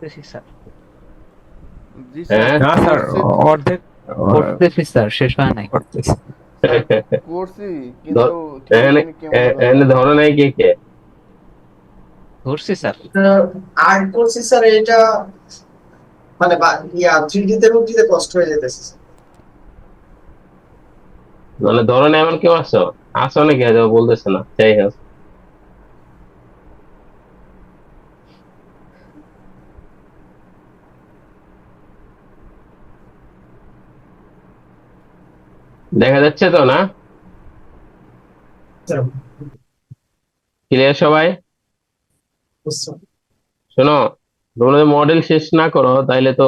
করতেছি স্যার। জি স্যার হ্যাঁ। না স্যার, করছি। অর্ধেক করতেছি স্যার, শেষ হয় নাই। করতেছি। স্যার করছি ধ- কিন্তু ঠিক এখানে জানি কেমন ধরে এখানে না। ধরো নাই কে কে? ধরছি স্যার। আর্ট করছি স্যার, এটা মানে ইয়া 3D তে এবং দিতে কষ্ট হয়ে যেতেছে স্যার। মানে ধরো নাই এমন কেউ আছো? আছো নাকি? হয়তো বলতেছে না, যাই হোক। দেখা যাচ্ছে তো না? স্যার, ক্লিয়ার সবাই? বুঝছো? শোনো, তোমরা যদি মডেল শেষ না করো তাইলে তো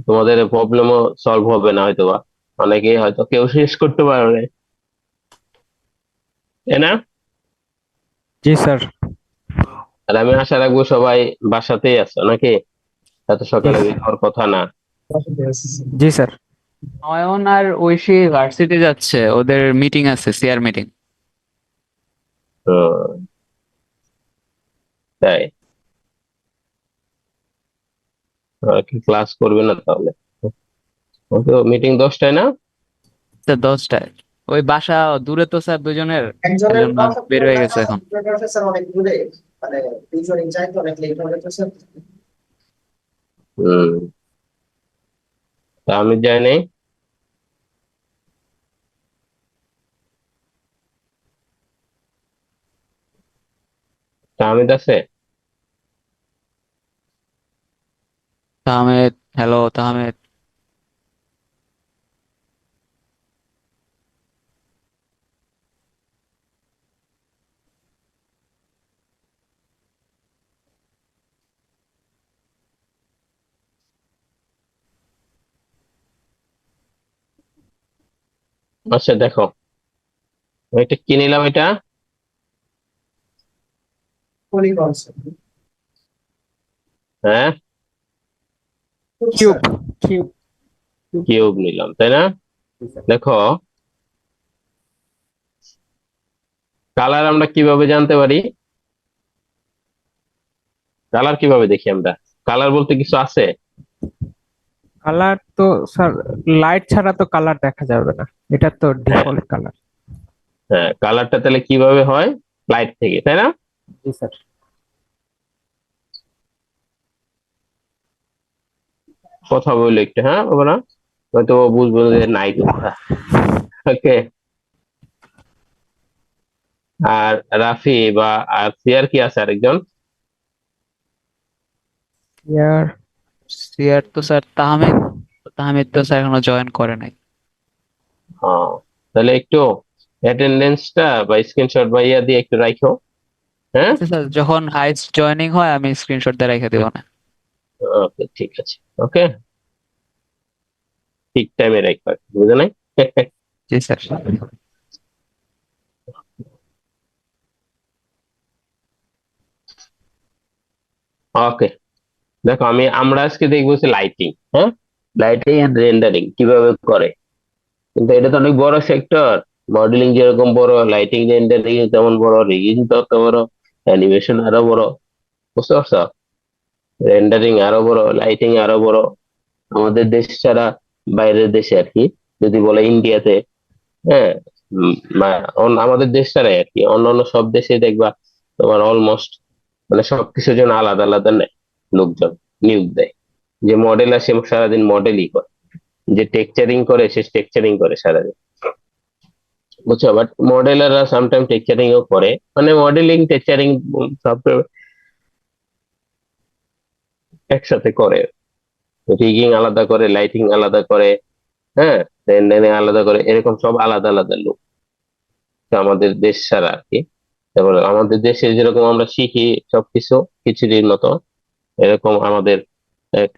তোমাদের প্রবলেমও সলভ হবে না হয়তো বা। অনেকেই হয়তো কেউ শেষ করতে পারবে, তাই না? জি স্যার। আর আমি আশা রাখবো সবাই বাসাতেই আছো নাকি? এত জি সকালে বের হওয়ার কথা না। জি স্যার। নয়ন আর ঐশী ভার্সিটি যাচ্ছে, ওদের মিটিং আছে, সিআর মিটিং। হুম, তাই? আর কি ক্লাস করবে না তাহলে? তো মিটিং 10টায় না? স্যার 10টায়। ওই বাসা দূরে তো স্যার দুজনের, এর একজনের জন্য বাসা বের পুরো হয়ে ঢাকা, গেছে এখন। দুজনের বাসা স্যার অনেক দূরে, মানে দুজনেই যাইতে অনেক লেট হবে তো স্যার। হুম, তা আমি যাই নাই। তাহমিদ আছে? তাহমেদ, হ্যালো তাহমেদ। আচ্ছা দেখো, আমি এটা কি নিলাম এটা? Polygon sir. হ্যাঁ, খুব কিউব। স্যার। কিউব। কিউব নিলাম তাই না? দেখো, কালার আমরা কিভাবে জানতে পারি? কালার কিভাবে দেখি আমরা? কালার বলতে কিছু আছে? কালার তো স্যার, লাইট ছাড়া তো কালার দেখা যাবে না, এটা তো হ্যাঁ, ডিফল্ট কালার। হ্যাঁ, কালারটা তাহলে কিভাবে হয়? লাইট থেকে, তাই না? জি স্যার। কথা বললো একটু, হ্যাঁ বাবা, হয়তো ও বুঝবো যে নাইট কথা। ওকে। আর রাফি বা আর সিয়ার কি আছে আরেকজন? ইয়ার। সিআর তো স্যার তাহমেদ, তাহমেদ তো স্যার এখনো জয়েন করে নাই। হ্যাঁ, তাহলে একটু অ্যাটেন্ডেন্সটা বা স্ক্রিনশট বা ইয়া দিয়ে একটু রাখো। হ্যাঁ, আচ্ছা স্যার, যখন হাইস্ট জয়েনিং হয় আমি স্ক্রিনশট দিয়ে রেখে দেবো না। ওকে, ঠিক আছে। ওকে, ঠিক টাইমে রাখবা, বুঝে নাই? জি স্যার। ওকে, দেখো আমরা আজকে দেখবো হচ্ছে লাইটিং। হ্যাঁ, লাইটিং এন্ড রেন্ডারিং কিভাবে করে। কিন্তু এটা তো অনেক বড় সেক্টর। মডেলিং যেরকম বড়, লাইটিং রেন্ডারিং তেমন বড়, রিগিং তত বড়, অ্যানিমেশন আরো বড়। বুঝতে পারছো? রেন্ডারিং আরো বড়, লাইটিং আরো বড়। আমাদের দেশ ছাড়া বাইরের দেশে আর কি, যদি বলে ইন্ডিয়াতে, হ্যাঁ, আমাদের দেশ ছাড়াই আর কি অন্যান্য সব দেশে দেখবা তোমার অলমোস্ট মানে সবকিছুর জন্য আলাদা আলাদা নেয়, লোকজন নিয়োগ দেয়। যে মডেল আসে সারাদিন মডেলই করে, যে টেকচারিং করে সে টেকচারিং করে সারাদিন। বুঝছো? বাট মডেলাররা সামটাইম টেকচারিং ও করে, মানে মডেলিং টেকচারিং সব একসাথে করে। রিগিং আলাদা করে, লাইটিং আলাদা করে, হ্যাঁ, রেন্ডারিং আলাদা করে, এরকম সব আলাদা আলাদা লোক। তো আমাদের দেশ ছাড়া আর কি। তারপরে আমাদের দেশে যেরকম আমরা শিখি সবকিছু খিচুড়ির মতো, এরকম আমাদের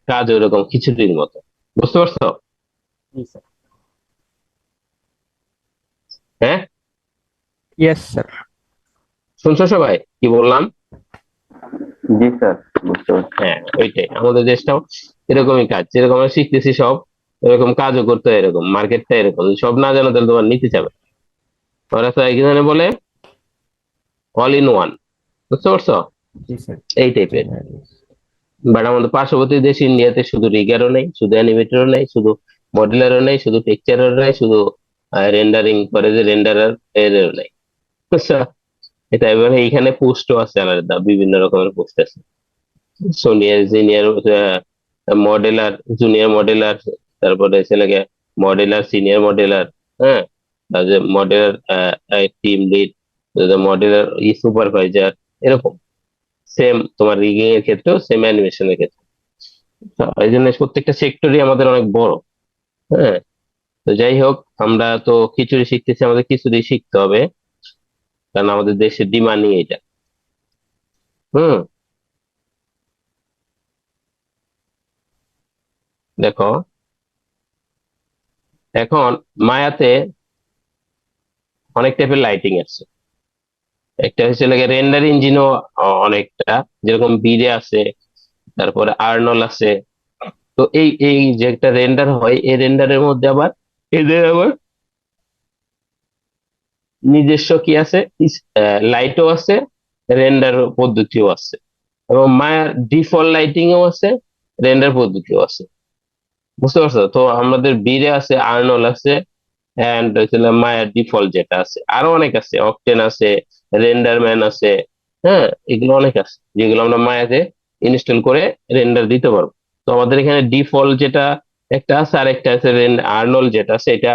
কাজ ওরকম খিচুড়ির মতো। বুঝতে পারছো? জি স্যার। হ্যাঁ, ইয়েস স্যার। শুনছো সবাই কি বললাম? জি স্যার, বুঝতে পারছি। হ্যাঁ, ওইটাই আমাদের দেশটাও এরকমই কাজ, যেরকম আমরা শিখতেছি সব এরকম কাজও করতে হয়, এরকম মার্কেটটা এরকম। যদি সব না জানো তাহলে তোমার নিতে যাবে। ওরা তো এখানে বলে অল ইন ওয়ান। বুঝতে পারছো? জি স্যার। এই টাইপের। বাট আমাদের পার্শ্ববর্তী দেশ ইন্ডিয়াতে শুধু রিগারও নেই, শুধু অ্যানিমেটরও নেই, শুধু মডেলারও নেই, শুধু টেক্সচারও নেই, শুধু রেন্ডারিং করে যে রেন্ডারার এরও নেই, বুঝছো? এটা এবার এইখানে পোস্টও আছে আলাদা, বিভিন্ন রকমের পোস্ট আছে, সিনিয়র সিনিয়র মডেলার, জুনিয়র মডেলার, তারপরে ছেলেকে মডেলার, সিনিয়র মডেলার, হ্যাঁ, মডেলার টিম লিড, মডেলার সুপারভাইজার, এরকম সেম তোমার রিগিং এর ক্ষেত্রেও, সেম অ্যানিমেশনের ক্ষেত্রে। তো এই জন্য প্রত্যেকটা সেক্টরই আমাদের অনেক বড়। হ্যাঁ, তো যাই হোক, আমরা তো খিচুড়ি শিখতেছি, আমাদের খিচুড়ি শিখতে হবে, কারণ আমাদের দেশের ডিমান্ডই এটা। হুম, দেখো এখন মায়াতে অনেক টাইপের লাইটিং আছে। একটা হচ্ছে লাগে রেন্ডার ইঞ্জিনও অনেকটা, যেরকম বিরে আছে, তারপরে আর্নল আছে। তো এই এই যে একটা রেন্ডার হয়, এই রেন্ডারের মধ্যে আবার এদের আবার নিজস্ব কি আছে, লাইটও আছে, রেন্ডার পদ্ধতিও আছে, এবং মায়ার ডিফল্ট লাইটিংও আছে, রেন্ডার পদ্ধতিও আছে, বুঝতে পারছো? তো আমাদের বিরে আছে, আর্নল আছে, এন্ড মায়ার ডিফল্ট যেটা আছে, আরো অনেক আছে, অকটেন আছে, রেন্ডারম্যান আছে। হ্যাঁ, এগুলো অনেক আছে যেগুলো আমরা মায়াতে ইনস্টল করে রেন্ডার দিতে পারবো। তো আমাদের এখানে ডিফল্ট যেটা একটা আছে, আর একটা আছে আর্নল যেটা আছে, এটা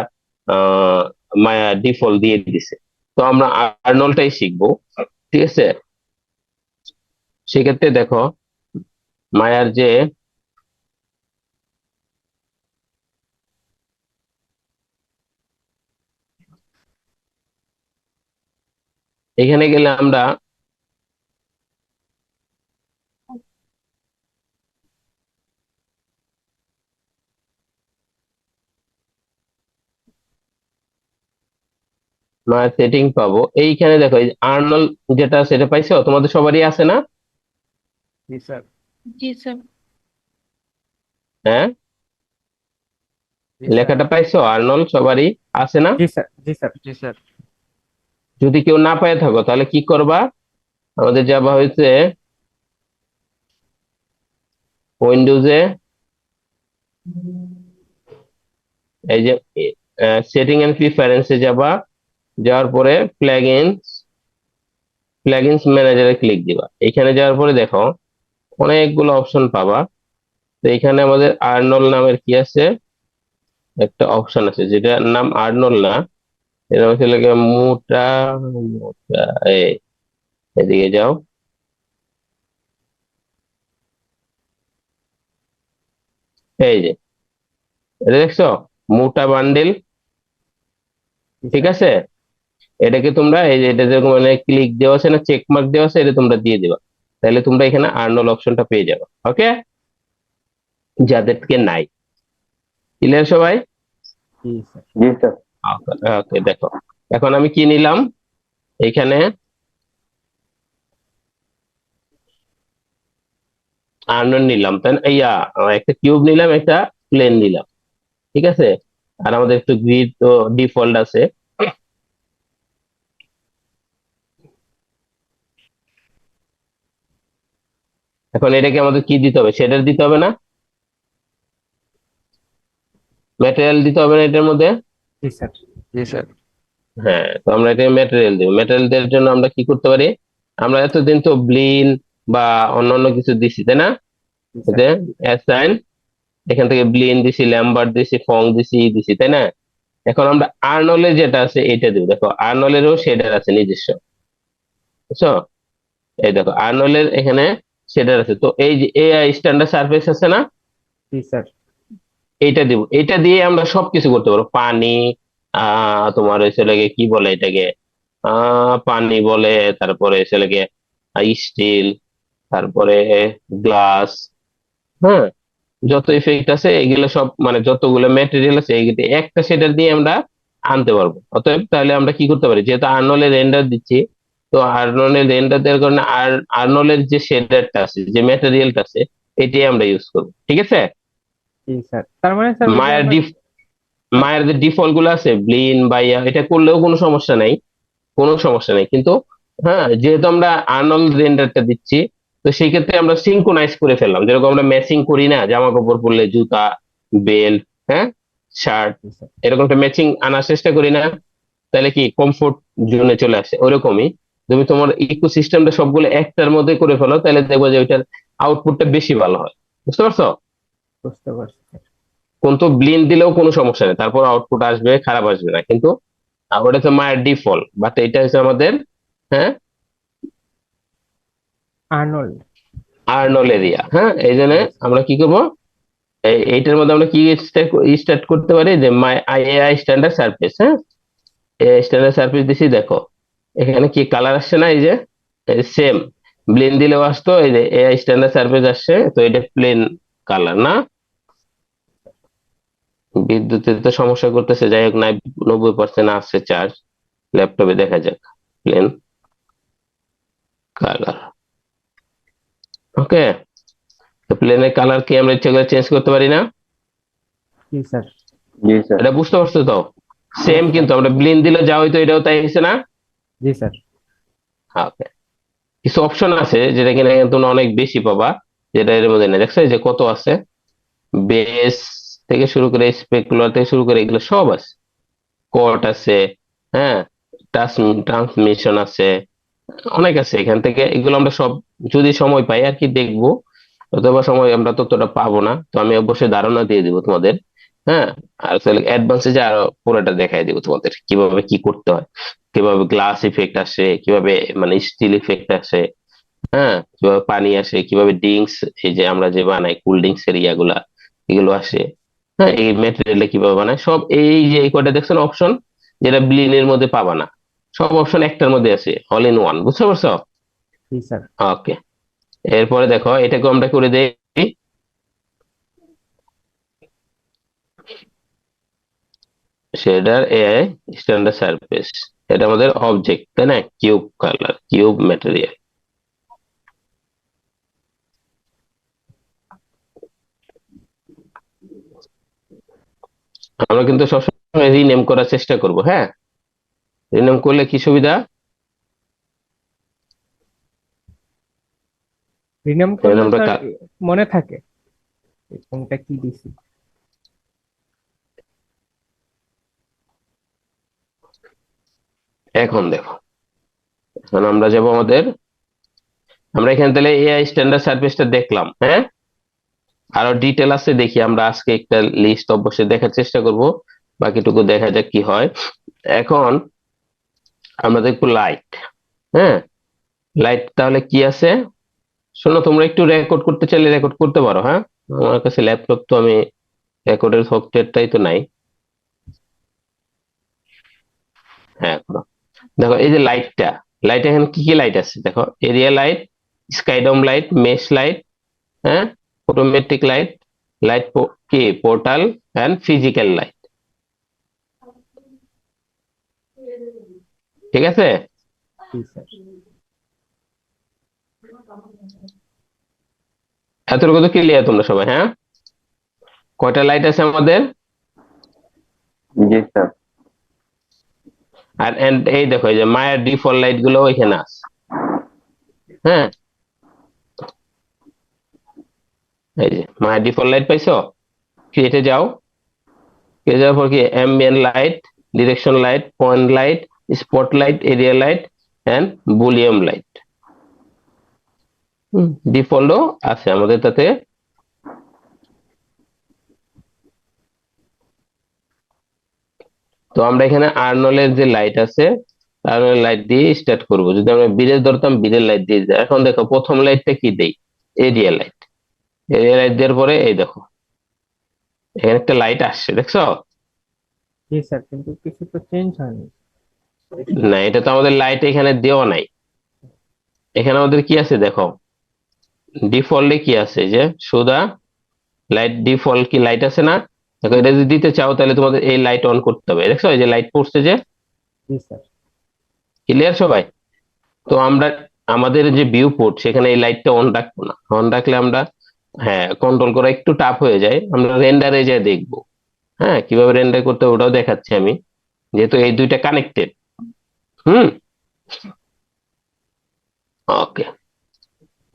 আহ মায়া ডিফল্ট দিয়ে দিছে। তো আমরা আর্নলটাই শিখবো, ঠিক আছে? সেক্ষেত্রে দেখো, মায়ার যে এখানে গেলে আমরা মায়ার সেটিং পাবো। এইখানে দেখো, এই আর্নল যেটা সেটা পাইছো, তোমাদের সবারই আছে না? জি স্যার। জি স্যার। হ্যাঁ, জি স্যার। লেখাটা পাইছো? আর্নল সবারই আছে না? জি স্যার। জি স্যার। জি স্যার। যদি কেউ না পেয়ে থাকো, তাহলে কি করবা? আমাদের যাবা হয়েছে উইন্ডোজে, এই যে সেটিং এন্ড প্রিফারেন্সে যাবা, যাওয়ার পরে প্লাগইনস ম্যানেজারে ক্লিক দিবা। এখানে যাওয়ার পরে দেখো অনেকগুলো অপশন পাবা। তো এখানে আমাদের আর্নল নামের কি আছে, একটা অপশন আছে, যেটার নাম আর্নল না, এটা হচ্ছে লাগে মোটা মোটা। এই, এদিকে যাও, এই যে এটা দেখছো, মোটা বান্ডেল, জি ঠিক স্যার। আছে? এটাকে তোমরা এই যে এটা যেরকম মানে ক্লিক দেওয়া আছে না, চেক মার্ক দেওয়া আছে, এটা তোমরা দিয়ে দিবা, তাহলে তোমরা এখানে আর্নল অপশনটা পেয়ে যাবে। ওকে, যাদেরকে নাই। ক্লিয়ার সবাই? জি স্যার। জি স্যার। ওকে, দেখো এখন আমি কি নিলাম, এখানে আর্নল নিলাম, তাই না? একটা কিউব নিলাম, একটা প্লেন নিলাম, ঠিক আছে? আর আমাদের একটু গ্রিড তো ডিফল্ট আছে। এখন এটাকে আমাদের কি দিতে হবে, শেডার দিতে হবে না? ম্যাটেরিয়াল দিতে হবে না এটার মধ্যে? জি স্যার। জি স্যার। হ্যাঁ, তো আমরা এটা ম্যাটেরিয়াল দিব। ম্যাটেরিয়াল দেওয়ার জন্য আমরা কি করতে পারি, আমরা এতদিন তো ব্লিন বা অন্যান্য কিছু দিছি, তাই না? জি স্যার। এতে অ্যাসাইন, এখান থেকে ব্লিন দিছি, ল্যাম্বার্ট দিছি, ফং দিছি, দিছি, তাই না? এখন আমরা আর্নলের যেটা আছে এটা দিব। দেখো আর্নলেরও শেডার আছে নিজস্ব, বুঝছো? এই দেখো আর্নলের এখানে শেডার আছে। তো এই যে এআই স্ট্যান্ডার্ড সারফেস আছে না, জি স্যার। এইটা দিব। এটা দিয়ে আমরা সবকিছু করতে পারবো, পানি, তোমার হচ্ছে লাগে কি বলে এটাকে, পানি বলে, তারপরে হচ্ছে লাগে স্টিল, তারপরে গ্লাস, হ্যাঁ, যত ইফেক্ট আছে এগুলো সব, মানে যতগুলো ম্যাটেরিয়াল আছে এইগুলো একটা শেডার দিয়ে আমরা আনতে পারবো। অতএব তাহলে আমরা কি করতে পারি, যেহেতু আর্নলের রেন্ডার দিচ্ছি, তো আর্নলের রেন্ডার দেওয়ার কারণে আর্নলের যে শেডারটা আছে, যে ম্যাটেরিয়ালটা আছে, এটাই আমরা ইউজ করবো, ঠিক আছে? জি স্যার। তার মানে স্যার ওই যে মায়ের আমরা। ডিফ মায়ের যে ডিফল্ট গুলো আছে, ব্লিন বা এটা করলেও কোনো সমস্যা নাই, কোনো সমস্যা নেই। কিন্তু হ্যাঁ, যেহেতু আমরা আর্নল রেন্ডারটা দিচ্ছি, তো সেই ক্ষেত্রে আমরা সিঙ্ক্রোনাইজ করে ফেললাম, যেরকম আমরা ম্যাচিং করি না জামা কাপড় পরলে জুতা, বেল্ট, হ্যাঁ, শার্ট, জি স্যার। এরকম একটা ম্যাচিং আনার চেষ্টা করি না, তাহলে কি কমফোর্ট জোনে চলে আসে। ওরকমই তুমি তোমার ইকোসিস্টেমটা সবগুলো একটার মধ্যে করে ফেলো, তাহলে দেখবো যে ওইটার আউটপুটটা বেশি ভালো হয়। বুঝতে পারছো? বুঝতে পারছি স্যার। কিন্তু ব্লিন্ড দিলেও কোনো সমস্যা নেই, তারপর আউটপুট আসবে, খারাপ আসবে না। কিন্তু ওটা হচ্ছে মায়ের ডিফল্ট, বাট এটা হচ্ছে আমাদের, হ্যাঁ, আর্নল্ড। আর্নল এরিয়া। হ্যাঁ, এই জন্য আমরা কি করবো, এইটার মধ্যে আমরা কি স্টার্ট করতে পারি, যে মাই আই স্ট্যান্ডার্ড সারফেস। হ্যাঁ, এই স্ট্যান্ডার্ড সারফেস দিছি, দেখো এখানে কি কালার আসছে না, এই যে সেম ব্লেন্ড দিলেও আসতো, এই যে এআই স্ট্যান্ডার্ড সারফেস আসছে, তো এটা প্লেন কালার না। বিদ্যুতের তো সমস্যা করতেছে, যাই হোক, 90% আসছে চার্জ, ল্যাপটপে দেখা যাক প্লেন কালার। ওকে, তো প্লেনের কালার কি আমরা ইচ্ছা করে চেঞ্জ করতে পারি না? জি স্যার। জি স্যার। এটা বুঝতে পারছো তো? সেম, কিন্তু আমরা ব্লিন দিলে যা হইতো এটাও তাই হয়েছে না? জি স্যার। ওকে, কিছু অপশন আছে যেটা কিনা তোমরা অনেক বেশি পাবা, যেটা এর মধ্যে নেই। দেখছো এই যে কত আছে, বেস থেকে শুরু করে স্পেকুলার থেকে শুরু করে এগুলো সব আছে, কট আছে, হ্যাঁ, ট্রান্সমিশন আছে, অনেক আছে। এখান থেকে এগুলো আমরা সব যদি সময় পাই আর কি দেখবো, অথবা সময় আমরা ততটা পাবো না, তো আমি অবশ্যই ধারণা দিয়ে দিব তোমাদের। হ্যাঁ, আর অ্যাডভান্সে যে আরো পুরোটা দেখাই দিব তোমাদের কিভাবে কি করতে হয়, কিভাবে গ্লাস ইফেক্ট আসে, কিভাবে মানে স্টিল ইফেক্ট আসে, হ্যাঁ, কিভাবে পানি আসে, কিভাবে ড্রিঙ্কস, এই যে আমরা যে বানাই কোল্ড ড্রিঙ্কস এর ইয়াগুলা, এগুলো আসে, হ্যাঁ, এই ম্যাটেরিয়ালে কিভাবে বানায় সব, এই যে এই কয়টা দেখছেন অপশন, যেটা ব্লিনের মধ্যে পাবা না, সব অপশন একটার মধ্যে আছে, অল ইন ওয়ান। বুঝতে পারছো? জি স্যার। ওকে, এরপরে দেখো এটাকে আমরা করে দেই শেডার এআই স্ট্যান্ডার্ড সারফেস। এটা আমাদের অবজেক্ট, তাই না? Cube colour, cube material. আমরা কিন্তু সবসময় রিনেম করার চেষ্টা করব। হ্যাঁ, রিনেম করলে কি সুবিধা? রিনেম এখানে করলে আমরা স্যার মনে থাকে কোনটা কি দিছি। এখন দেখো, এখন আমরা যাব আমাদের, আমরা এখানে তাহলে এআই স্ট্যান্ডার্ড সারফেসটা দেখলাম। হ্যাঁ, আরো ডিটেল আছে, দেখি আমরা আজকে একটা লিস্ট অবশ্যই দেখার চেষ্টা করব, বাকিটুকু দেখা যাক কি হয়। এখন আমরা দেখবো লাইট। হ্যাঁ, লাইট তাহলে কি আছে, শোনো, তোমরা একটু রেকর্ড করতে চাইলে রেকর্ড করতে পারো। হ্যাঁ, আমার কাছে ল্যাপটপ, তো আমি রেকর্ডের সফটওয়্যারটাই তো নাই। হ্যাঁ, করো। দেখো এই যে লাইটটা, লাইট এখানে কি কি লাইট আছে দেখো, area light, skydome light, mesh light, হ্যাঁ, অটোমেটিক লাইট, লাইট কি পোর্টাল, এন্ড ফিজিক্যাল লাইট। ঠিক আছে? জি স্যার। এতটুকু তো ক্লিয়ার তোমরা সবাই? হ্যাঁ, কয়টা লাইট আছে আমাদের? জি স্যার। আর এই দেখো, এই যে মায়ের ডিফল্ট লাইট গুলো এখানে আছে। হ্যাঁ, এই যে মায়ের ডিফল্ট লাইট পাইছো, ক্রিয়েটে যাও, ক্রিয়েটে যাওয়ার পর কি ambient light, direction light, point light, spot light, area light, and volume light. ডিফল্টও আছে আমাদের তাতে। তো আমরা এখানে আর্নলের যে লাইট আছে, আর্নলের লাইট দিয়ে স্টার্ট করব। যদি আমরা বীরের ধরতাম, বীরের লাইট দিয়ে দিই। এখন দেখো প্রথম লাইটটা কি দেই, এরিয়া লাইট। এরিয়া লাইট দেওয়ার পরে এই দেখো এখানে একটা লাইট আসছে, দেখছো? জি স্যার, কিন্তু কিছু তো চেঞ্জ হয়নি। না, এটা তো আমাদের লাইট এখানে দেওয়া নাই। এখানে আমাদের কি আছে দেখো, ডিফল্টে কি আছে, যে সুদা লাইট ডিফল্ট কি লাইট আছে না? দেখো, এটা যদি দিতে চাও তাহলে তোমাদের এই লাইট অন করতে হবে। দেখছো এই যে লাইট পড়ছে, যে জি স্যার। ক্লিয়ার সবাই? তো আমরা আমাদের যে ভিউ পোর্ট, সেখানে এই লাইটটা অন রাখবো না। অন রাখলে আমরা, হ্যাঁ, কন্ট্রোল করা একটু টাফ হয়ে যায়। আমরা রেন্ডারে যা দেখবো, হ্যাঁ, কিভাবে রেন্ডার করতে হবে ওটাও দেখাচ্ছি আমি, যেহেতু এই দুইটা কানেক্টেড। হুম, ওকে।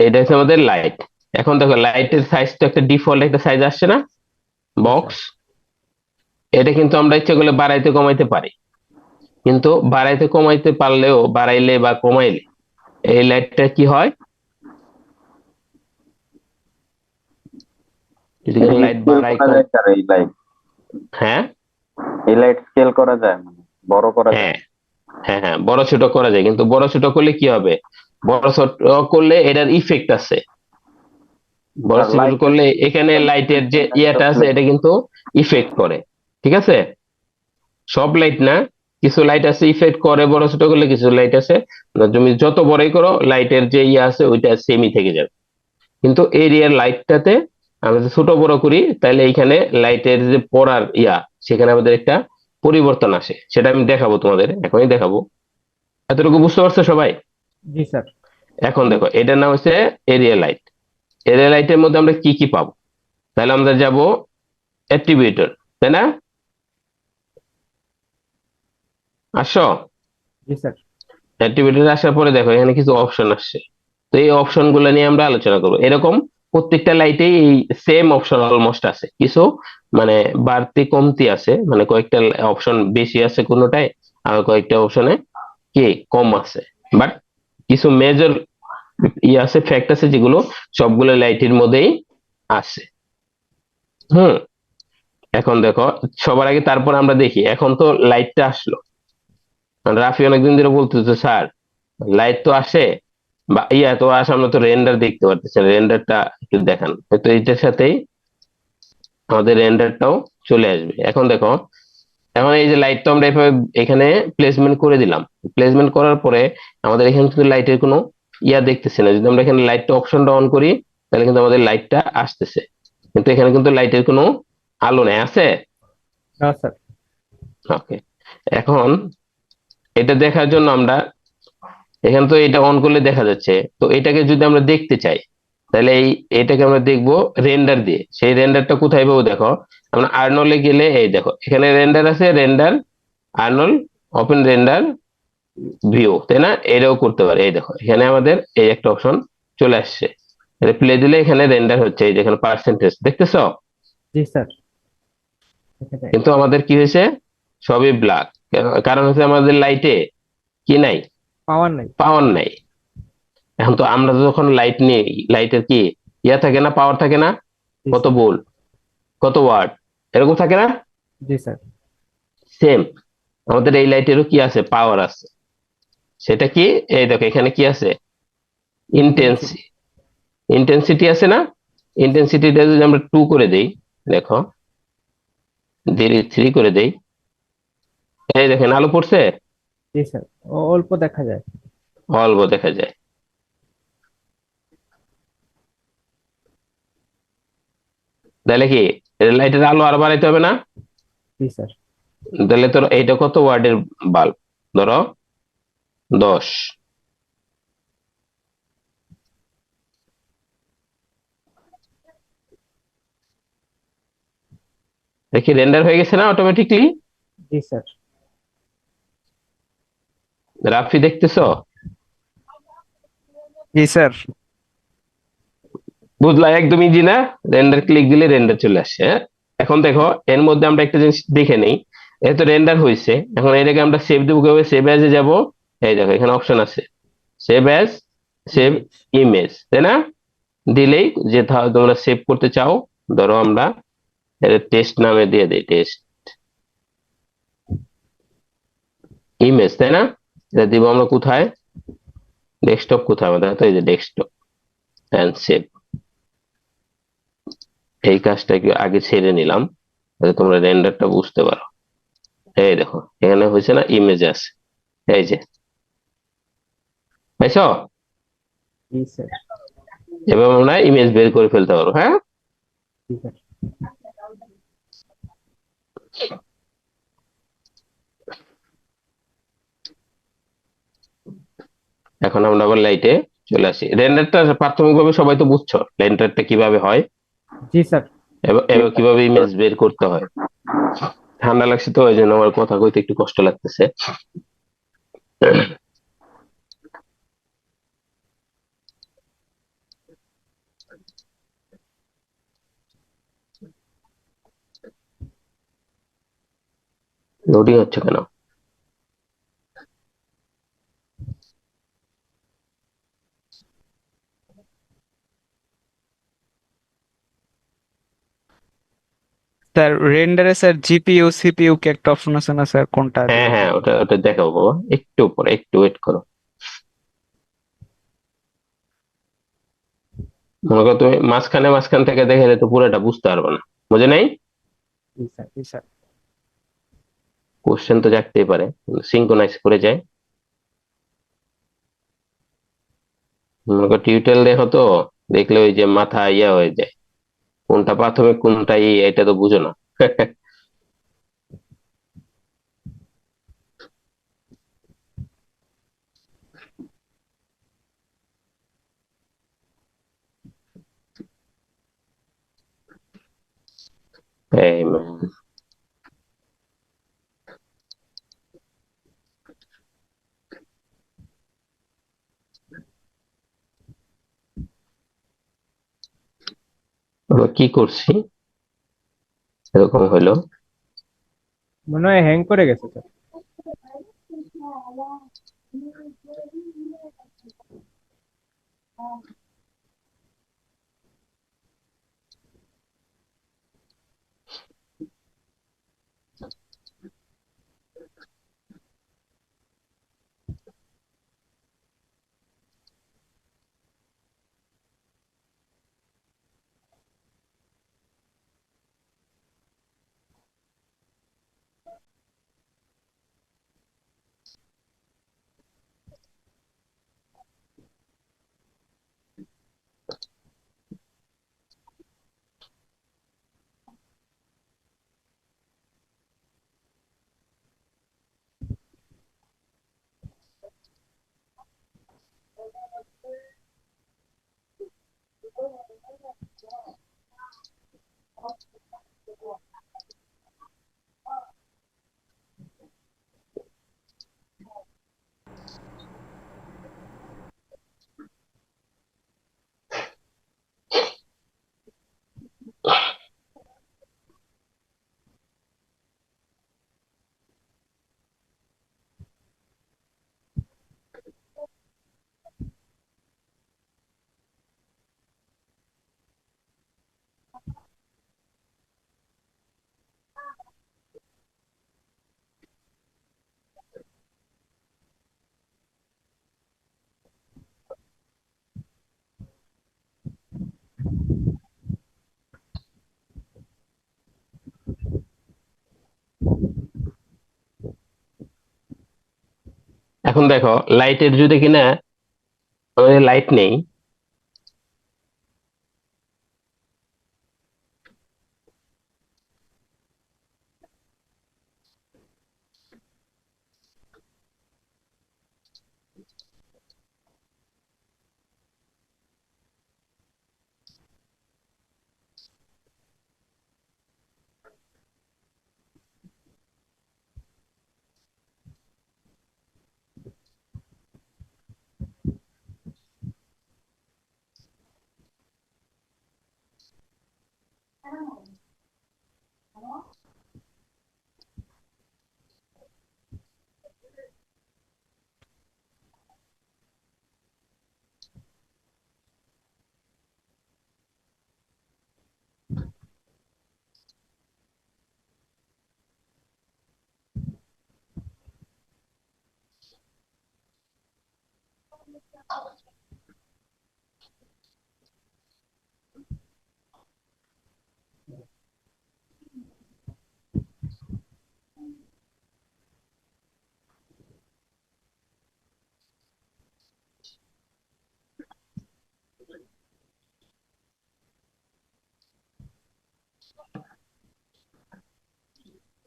এটা হচ্ছে আমাদের লাইট। এখন দেখো লাইটের সাইজ তো একটা ডিফল্ট একটা সাইজ আসছে না, বক্স। এটা কিন্তু আমরা ইচ্ছে করলে বাড়াইতে কমাইতে পারি, কিন্তু বাড়াইতে কমাইতে পারলেও, বাড়াইলে বা কমাইলে এই লাইটটা কি হয়, যদি লাইট স্কেল বাড়াই করা যায় স্যার এই লাইট? হ্যাঁ এই লাইট স্কেল করা যায়, মানে বড় করা যায়? হ্যাঁ হ্যাঁ হ্যাঁ, বড় ছোট করা যায়, কিন্তু বড় ছোট করলে কি হবে, বড় ছোট করলে এটার ইফেক্ট আছে। বড় স্যার ছোট লাইট করলে এখানে লাইটের যে ইয়াটা আছে এটা কিন্তু ইফেক্ট করে, ঠিক আছে? সব লাইট না, কিছু লাইট আছে ইফেক্ট করে বড় ছোট করলে, কিছু লাইট আছে না, তুমি যত বড়ই করো লাইটের যে ইয়ে আছে ওইটা সেমই থেকে যাবে। কিন্তু এরিয়ার লাইটটাতে আমরা যদি ছোট বড় করি তাহলে এইখানে লাইটের যে পড়ার ইয়া, সেখানে আমাদের একটা পরিবর্তন আসে, সেটা আমি দেখাবো তোমাদের, এখনই দেখাবো। এতটুকু বুঝতে পারছো সবাই? জি স্যার। এখন দেখো এটার নাম হচ্ছে এরিয়া লাইট। এরিয়া লাইটের মধ্যে আমরা কি কি পাবো, তাহলে আমরা যাব অ্যাট্রিবিউটর, তাই না? আসো জি স্যার। অ্যাট্রিবিউটর আসার পরে দেখো এখানে কিছু অপশন আসছে, তো এই অপশন গুলো নিয়ে আমরা আলোচনা করবো। এরকম প্রত্যেকটা লাইটেই এই সেম অপশন অলমোস্ট আছে, কিছু মানে বাড়তি কমতি আছে, মানে কয়েকটা অপশন বেশি আছে কোনোটায়, আর কয়েকটা অপশনে কি কম আছে, বাট কিছু মেজর আছে, ফ্যাক্ট আছে যেগুলো সবগুলো লাইটের মধ্যেই আছে। হুম, এখন দেখো সবার আগে তারপর আমরা দেখি, এখন তো লাইটটা আসলো, রাফি অনেকদিন ধরে বলতেছে স্যার লাইট তো আসে, বা ইয়া তো আসে, আমরা তো রেন্ডার দেখতে পারতেছি, রেন্ডারটা একটু দেখান, হয়তো এইটার সাথেই আমাদের রেন্ডারটাও চলে আসবে। এখন দেখো, এখন এই যে লাইট তো আমরা এভাবে এখানে প্লেসমেন্ট করে দিলাম, প্লেসমেন্ট করার পরে আমাদের এখানে কিন্তু লাইটের কোনো ইয়া দেখতেছি না। যদি আমরা এখানে লাইটটা অপশনটা অন করি তাহলে কিন্তু আমাদের লাইটটা আসতেছে, কিন্তু এখানে কিন্তু লাইটের কোনো আলো নেই, আছে? না স্যার। ওকে, এখন এটা দেখার জন্য আমরা এখানে তো এটা অন করলে দেখা যাচ্ছে, তো এটাকে যদি আমরা দেখতে চাই তাহলে এটাকে আমরা দেখবো রেন্ডার দিয়ে। সেই রেন্ডারটা কোথায় পাবো, দেখো আমরা আর্নলে গেলে এই দেখো এখানে রেন্ডার আছে, রেন্ডার আর্নল, ওপেন রেন্ডার ভিউ, তাই না? এটাও করতে পারে। এই দেখো এখানে আমাদের এই একটা অপশন চলে আসছে, এটা প্লে দিলে এখানে রেন্ডার হচ্ছে, এই যেখানে পার্সেন্টেজ দেখতেছো, জি স্যার। দেখা যায়। কিন্তু আমাদের কি হয়েছে, সবই ব্ল্যাক। কারণ হচ্ছে আমাদের লাইটে কি নাই, পাওয়ার নাই। পাওয়ার নাই। এখন তো আমরা যখন লাইট নিই, লাইটের কি ইয়া থাকে না, পাওয়ার থাকে না, জি কত স্যার। ভোল্ট কত ওয়াট এরকম থাকে না, জি স্যার। সেম আমাদের এই লাইটেরও কি আছে, পাওয়ার আছে। সেটা কি, এই দেখো এখানে কি আছে, ইন্টেন্সি, ইন্টেন্সিটি আছে না, ইন্টেন্সিটিটা যদি আমরা 2 করে দেই, দেখো 3 করে দেই, এই দেখেন আলো পড়ছে, জি স্যার। অল্প দেখা যায়। অল্প দেখা যায়। তাহলে কি লাইটের আলো আর বাড়াইতে হবে না? জি স্যার। তাহলে তোর এইটা কত ওয়াটের বাল্ব, ধরো 10, দেখি রেন্ডার হয়ে গেছে না অটোমেটিকলি? জি স্যার। রাফি দেখতেছো? জি স্যার। বুঝলা, একদম ইজি না? রেন্ডার ক্লিক দিলে রেন্ডার চলে আসে, হ্যাঁ? এখন দেখো এর মধ্যে আমরা একটা জিনিস দেখে নেই, এ তো রেন্ডার হয়েছে, এখন এটাকে আমরা সেভ দেবো কিভাবে, সেভ অ্যাজ এ যাবো, এই দেখো এখানে অপশন আছে সেভ অ্যাজ, সেভ ইমেজ, তাই না? দিলেই যে তোমরা সেভ করতে চাও, ধরো আমরা টেস্ট নামে দিয়ে দিই, টেস্ট ইমেজ, তাই না? এটা দিব আমরা কোথায়, ডেস্কটপ কোথায় আমাদের, তো এই যে ডেস্কটপ এন্ড সেভ। এই কাজটা একটু আগে ছেড়ে নিলাম যাতে তোমরা রেন্ডারটা বুঝতে পারো। এই দেখো এখানে হয়েছে না, ইমেজ আছে, এই যে পাইছো? জি স্যার। এবার আমরা ইমেজ বের করে ফেলতে পারবো, হ্যাঁ? জি স্যার। এখন আমরা আবার লাইটে চলে আসি। রেন্ডারটা প্রাথমিকভাবে সবাই তো বুঝছো রেন্ডারটা কিভাবে হয়, জি স্যার। এবার কিভাবে ইমেজ বের করতে হয়। ঠান্ডা লাগছে তো ওই জন্য আমার কথা কইতে একটু কষ্ট লাগতেছে। লোডিং হচ্ছে কেন? স্যার রেন্ডারে স্যার জিপিইউ সিপিইউ কি একটা অপশন আছে না স্যার, কোনটা হ্যাঁ দিলে হ্যাঁ, ওটা ওটা দেখাবো বাবা, একটু পরে, একটু ওয়েট করো। মনে করো তুমি মাঝখান থেকে দেখে তো পুরোটা বুঝতে পারবে না, বুঝে নাই? জি স্যার, জি স্যার। কোশ্চেন তো জাগতেই পারে, সিঙ্ক্রোনাইজ করে যায়। মনে করো টিউটোরিয়াল দেখো তো, দেখলে ওই যে মাথা ইয়া হয়ে যায়, কোনটা প্রাথমিক কোনটা এটা তো বুঝো না। এই আমরা কি করছি, এরকম হলো। মনে হয় হ্যাং করে গেছে স্যার। এখন দেখো লাইটের যদি কিনা আমাদের লাইট নেই,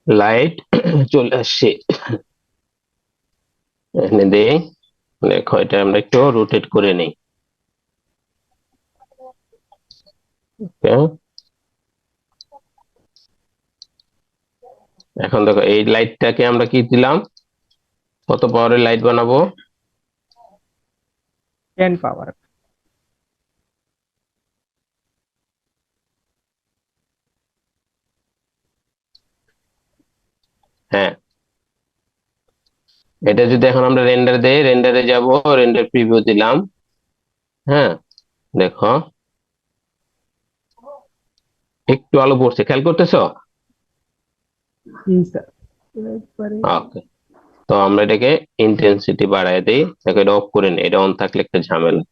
লাইট চলে আসছে। এখানে দেই, দেখো এটা আমরা একটু রোটেট করে নেই। Okay? এখন দেখো এই লাইটটাকে আমরা কি দিলাম, কত পাওয়ারের লাইট বানাবো? 10 পাওয়ার। হ্যাঁ, এটা যদি এখন আমরা রেন্ডার দেই, রেন্ডারে যাব, রেন্ডার প্রিভিউ দিলাম, হ্যাঁ দেখো একটু আলো পড়ছে, খেয়াল করতেছো? জি স্যার একবারে ওকে, তো আমরা এটাকে ইন্টেন্সিটি বাড়ায় দিই, দেখো এটা অফ করে নিই, এটা অন থাকলে একটা ঝামেলা,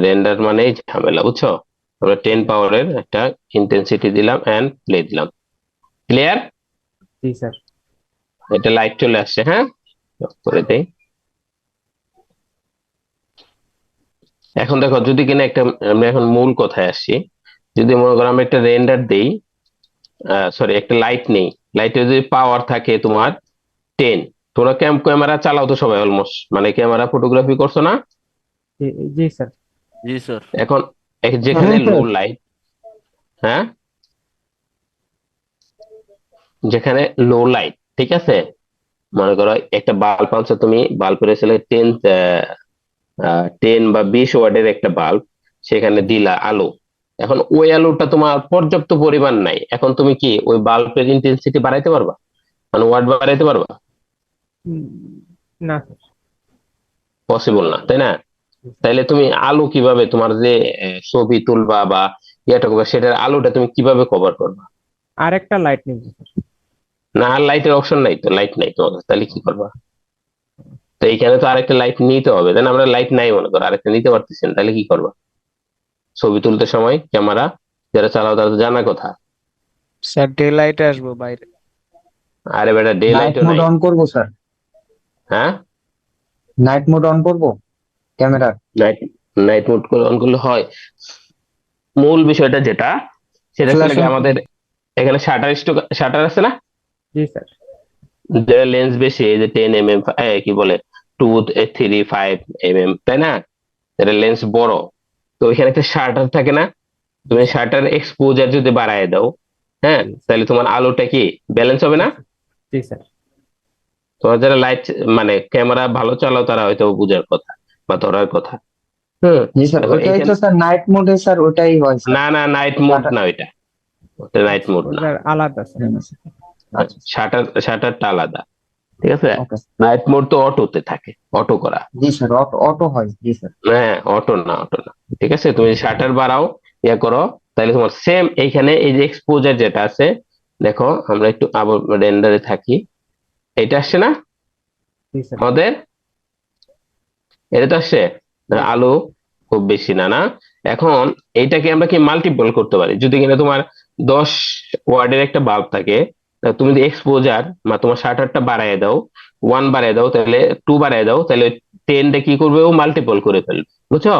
রেন্ডার মানেই ঝামেলা, বুঝছো? আমরা 10 পাওয়ারের একটা ইন্টেন্সিটি দিলাম এন্ড প্লে দিলাম। ক্লিয়ার? জি স্যার এটা লাইট চলে আসছে, হ্যাঁ অফ করে দেই। এখন দেখো যদি কিনা একটা, আমরা এখন মূল কথায় আসছি, যদি মনে করো আমরা একটা রেন্ডার দেই, সরি একটা লাইট নেই, লাইটের যদি পাওয়ার থাকে তোমার 10, তোমরা ক্যামেরা চালাও তো সবাই অলমোস্ট, মানে ক্যামেরা ফটোগ্রাফি করছো না? জি জি স্যার জি স্যার। এখন যেখানে লো লাইট, হ্যাঁ যেখানে লো লাইট, ঠিক আছে, মনে করো একটা বাল্ব আনছো তুমি, বাল্বের আসলে 10 বা 20 ওয়াটের একটা বাল্ব, সেখানে দিলা আলো, এখন ওই আলোটা তোমার পর্যাপ্ত পরিমাণ নাই, এখন তুমি কি ওই বাল্বের ইন্টেন্সিটি বাড়াইতে পারবা, মানে ওয়াট বাড়াইতে পারবা? উম, না স্যার পসিবল না, তাই না? তাইলে তুমি আলো কিভাবে, তোমার যে ছবি তুলবা বা ইয়েটা করবা, সেটার আলোটা তুমি কিভাবে কভার করবা? আর একটা লাইট নিব স্যার না, আর লাইটের অপশন নাই তো, লাইট নাই তোমার কাছে, তাহলে কি করবা? তো এইখানে তো আরেকটা লাইট নিতে হবে, তাই না? আমরা লাইট নাই মনে করো, আরেকটা নিতে পারতেছি না, তাহলে কি করবা? ছবি তুলতে সময় ক্যামেরা যারা চালাও তারা তো জানা কথা। স্যার ডে লাইটে আসবো বাইরে। আরে বেটা, ডে নাইট লাইটও মোড নাই। অন করবো স্যার, হ্যাঁ, নাইট মোড অন করবো ক্যামেরার। নাইট নাইট মোড করে অন করলে হয়। মূল বিষয়টা যেটা, সেটা ফ্ল্যাশ হচ্ছে কি, অন আমাদের এখানে শাটার আছে না, জি স্যার যেটা লেন্স বেশি, এই যে 10 mm, কি বলে 2, 3, 5 mm, তাই না? এটা লেন্স বড়, তো ওইখানে একটা শাটার থাকে না, তুমি শাটার এক্সপোজার যদি বাড়ায় দাও, হ্যাঁ তাহলে তোমার আলোটা কি ব্যালেন্স হবে না? জি স্যার তোমার যারা লাইট মানে ক্যামেরা ভালো চালাও তারা হয়তো বুঝার কথা বা ধরার কথা। হুম, জি স্যার, দেখো ওইটাই এইখানে, তো স্যার নাইট মোডে স্যার, ওইটাই হয় স্যার। না না, নাইট মোড না, ওইটা ওটা নাইট মোড না, স্যার আলাদা স্যার আচ্ছা শাটারটা আলাদা, ঠিক আছে? ওকে নাইট মোড তো অটোতে থাকে, অটো করা, জি স্যার, অটো অটো হয় জি স্যার। হ্যাঁ অটো না, অটো না, ঠিক আছে? তুমি শাটার বাড়াও, ইয়া করো, তাহলে তোমার সেম এইখানে এই যে এক্সপোজার যেটা আছে, দেখো আমরা একটু আবার রেন্ডারে থাকি, এটা আসছে না জি স্যার আমাদের, এটা তো আসছে, আলো খুব বেশি না, না? এখন এইটাকে আমরা কি মাল্টিপল করতে পারি, যদি কিনা তোমার 10 ওয়াটের একটা বাল্ব থাকে, তা তুমি যদি এক্সপোজার বা তোমার শাটারটা বাড়ায় দাও, 1 বাড়ায় দাও, তাহলে 2 বাড়ায় দাও, তাহলে 10টা কি করবে, ও মাল্টিপল করে ফেলবে, বুঝছো?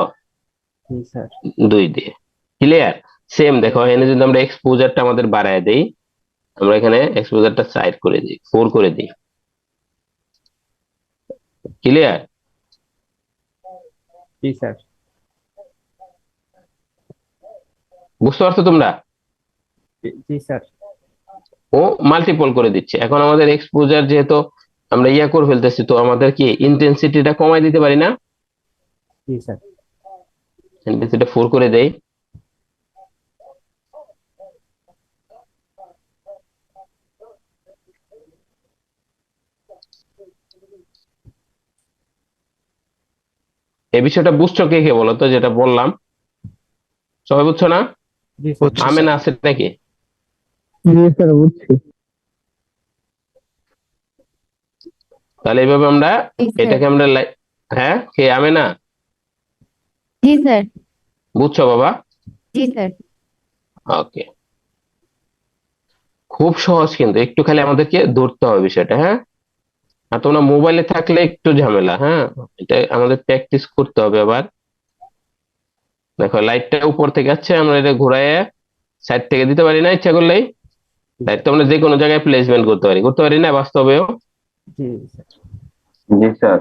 জি স্যার 2 দিয়ে। ক্লিয়ার? সেম দেখো এখানে যদি আমরা এক্সপোজারটা আমাদের বাড়ায় দেই, আমরা এখানে এক্সপোজারটা সাইড করে দিই, 4 করে দিই। ক্লিয়ার? জি স্যার বুঝতে পারছো তোমরা? জি স্যার ও মাল্টিপল করে দিচ্ছে, এখন আমাদের এক্সপোজার যেহেতু আমরা ইয়া করে ফেলতেছি, তো আমাদের কি ইন্টেন্সিটিটা কমাই দিতে পারি না? জি স্যার ইন্টেন্সিটি 4 করে দেই, এই বিষয়টা বুঝছো কে কে বলো তো, যেটা বললাম সবাই বুঝছো না? জি স্যার বুঝছি আমেনা স্যার। আছে নাকি? জি স্যার বুঝছি। তাহলে এইভাবে আমরা জি স্যার এটাকে আমরা হ্যাঁ কে আমেনা, জি স্যার বুঝছো বাবা? জি স্যার ওকে, খুব সহজ, কিন্তু একটু খালি আমাদেরকে ধরতে হবে বিষয়টা, হ্যাঁ? আর তোমরা মোবাইলে থাকলে একটু ঝামেলা, হ্যাঁ এটা আমাদের প্র্যাকটিস করতে হবে আবার। দেখো লাইটটা উপর থেকে যাচ্ছে, আমরা এটা ঘুরাইয়ে সাইড থেকে দিতে পারি না ইচ্ছা করলেই, লাইট তো আমরা যে কোনো জায়গায় প্লেসমেন্ট করতে পারি না বাস্তবেও। জি স্যার জি স্যার।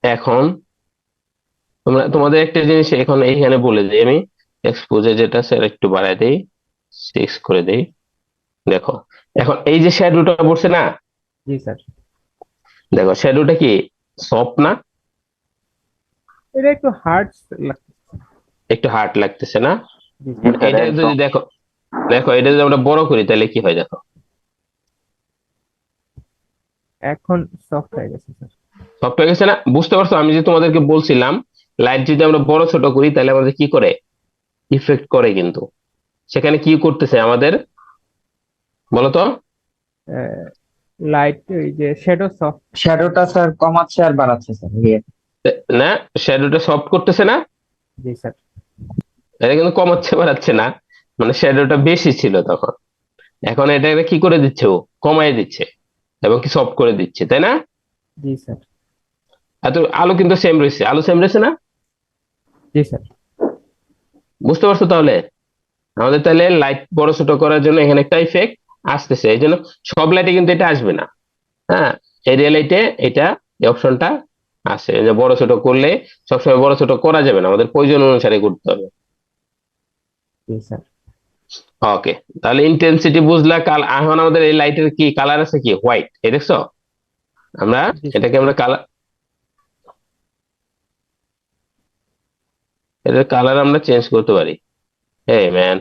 এখন তোমাদের একটা জিনিস এখন এইখানে বলে দিই আমি, এক্সপোজার যেটা স্যার একটু বাড়ায় দেই, 6 করে দেই। দেখো এখন এই যে শ্যাডোটা পড়ছে না, জি স্যার দেখো শ্যাডোটা কি সফট না, এটা একটু হার্ড লাগছে একটু হার্ড লাগতেছে না? জি জি স্যার এটা একদম। যদি দেখো, দেখো এটা যদি আমরা বড় করি তাহলে কি হয় দেখো। এখন সফট হয়ে গেছে স্যার। সফট হয়ে গেছে না? বুঝতে পারছো আমি যে তোমাদেরকে বলছিলাম লাইট যদি আমরা বড় ছোট করি তাহলে আমাদের কি করে, ইফেক্ট করে কিন্তু। সেখানে কি করতেছে আমাদের বলো তো? লাইট ওই যে শ্যাডো সফট। শ্যাডোটা স্যার কমাচ্ছে আর বাড়াচ্ছে স্যার না, শ্যাডোটা সফট করতেছে না, জি স্যার। এটা কিন্তু কমাচ্ছে বাড়াচ্ছে না, মানে শ্যাডোটা বেশি ছিল তখন, এখন এটা কি করে দিচ্ছে, ও কমায় দিচ্ছে এবং কি সফট করে দিচ্ছে, তাই না? জি স্যার। এত আলো কিন্তু সেম রয়েছে, আলো সেম রয়েছে না? জি স্যার। বুঝতে পারছো তাহলে? আমাদের তাহলে লাইট বড় ছোট করার জন্য এখানে একটা ইফেক্ট আসতেছে, এই জন্য সব লাইটে কিন্তু এটা আসবে না। হ্যাঁ, এরিয়া লাইটে এটা এই অপশনটা আসে, যে বড় ছোট করলে সবসময় বড় ছোট করা যাবে না, আমাদের প্রয়োজন অনুসারে করতে হবে। জি স্যার। ওকে, তাহলে ইন্টেন্সিটি বুঝলা। এখন আমাদের এই লাইটের কি কালার আছে, কি হোয়াইট, এই দেখছো আমরা জি স্যার। এটাকে আমরা কালার, এটার কালার আমরা চেঞ্জ করতে পারি। এই ম্যান,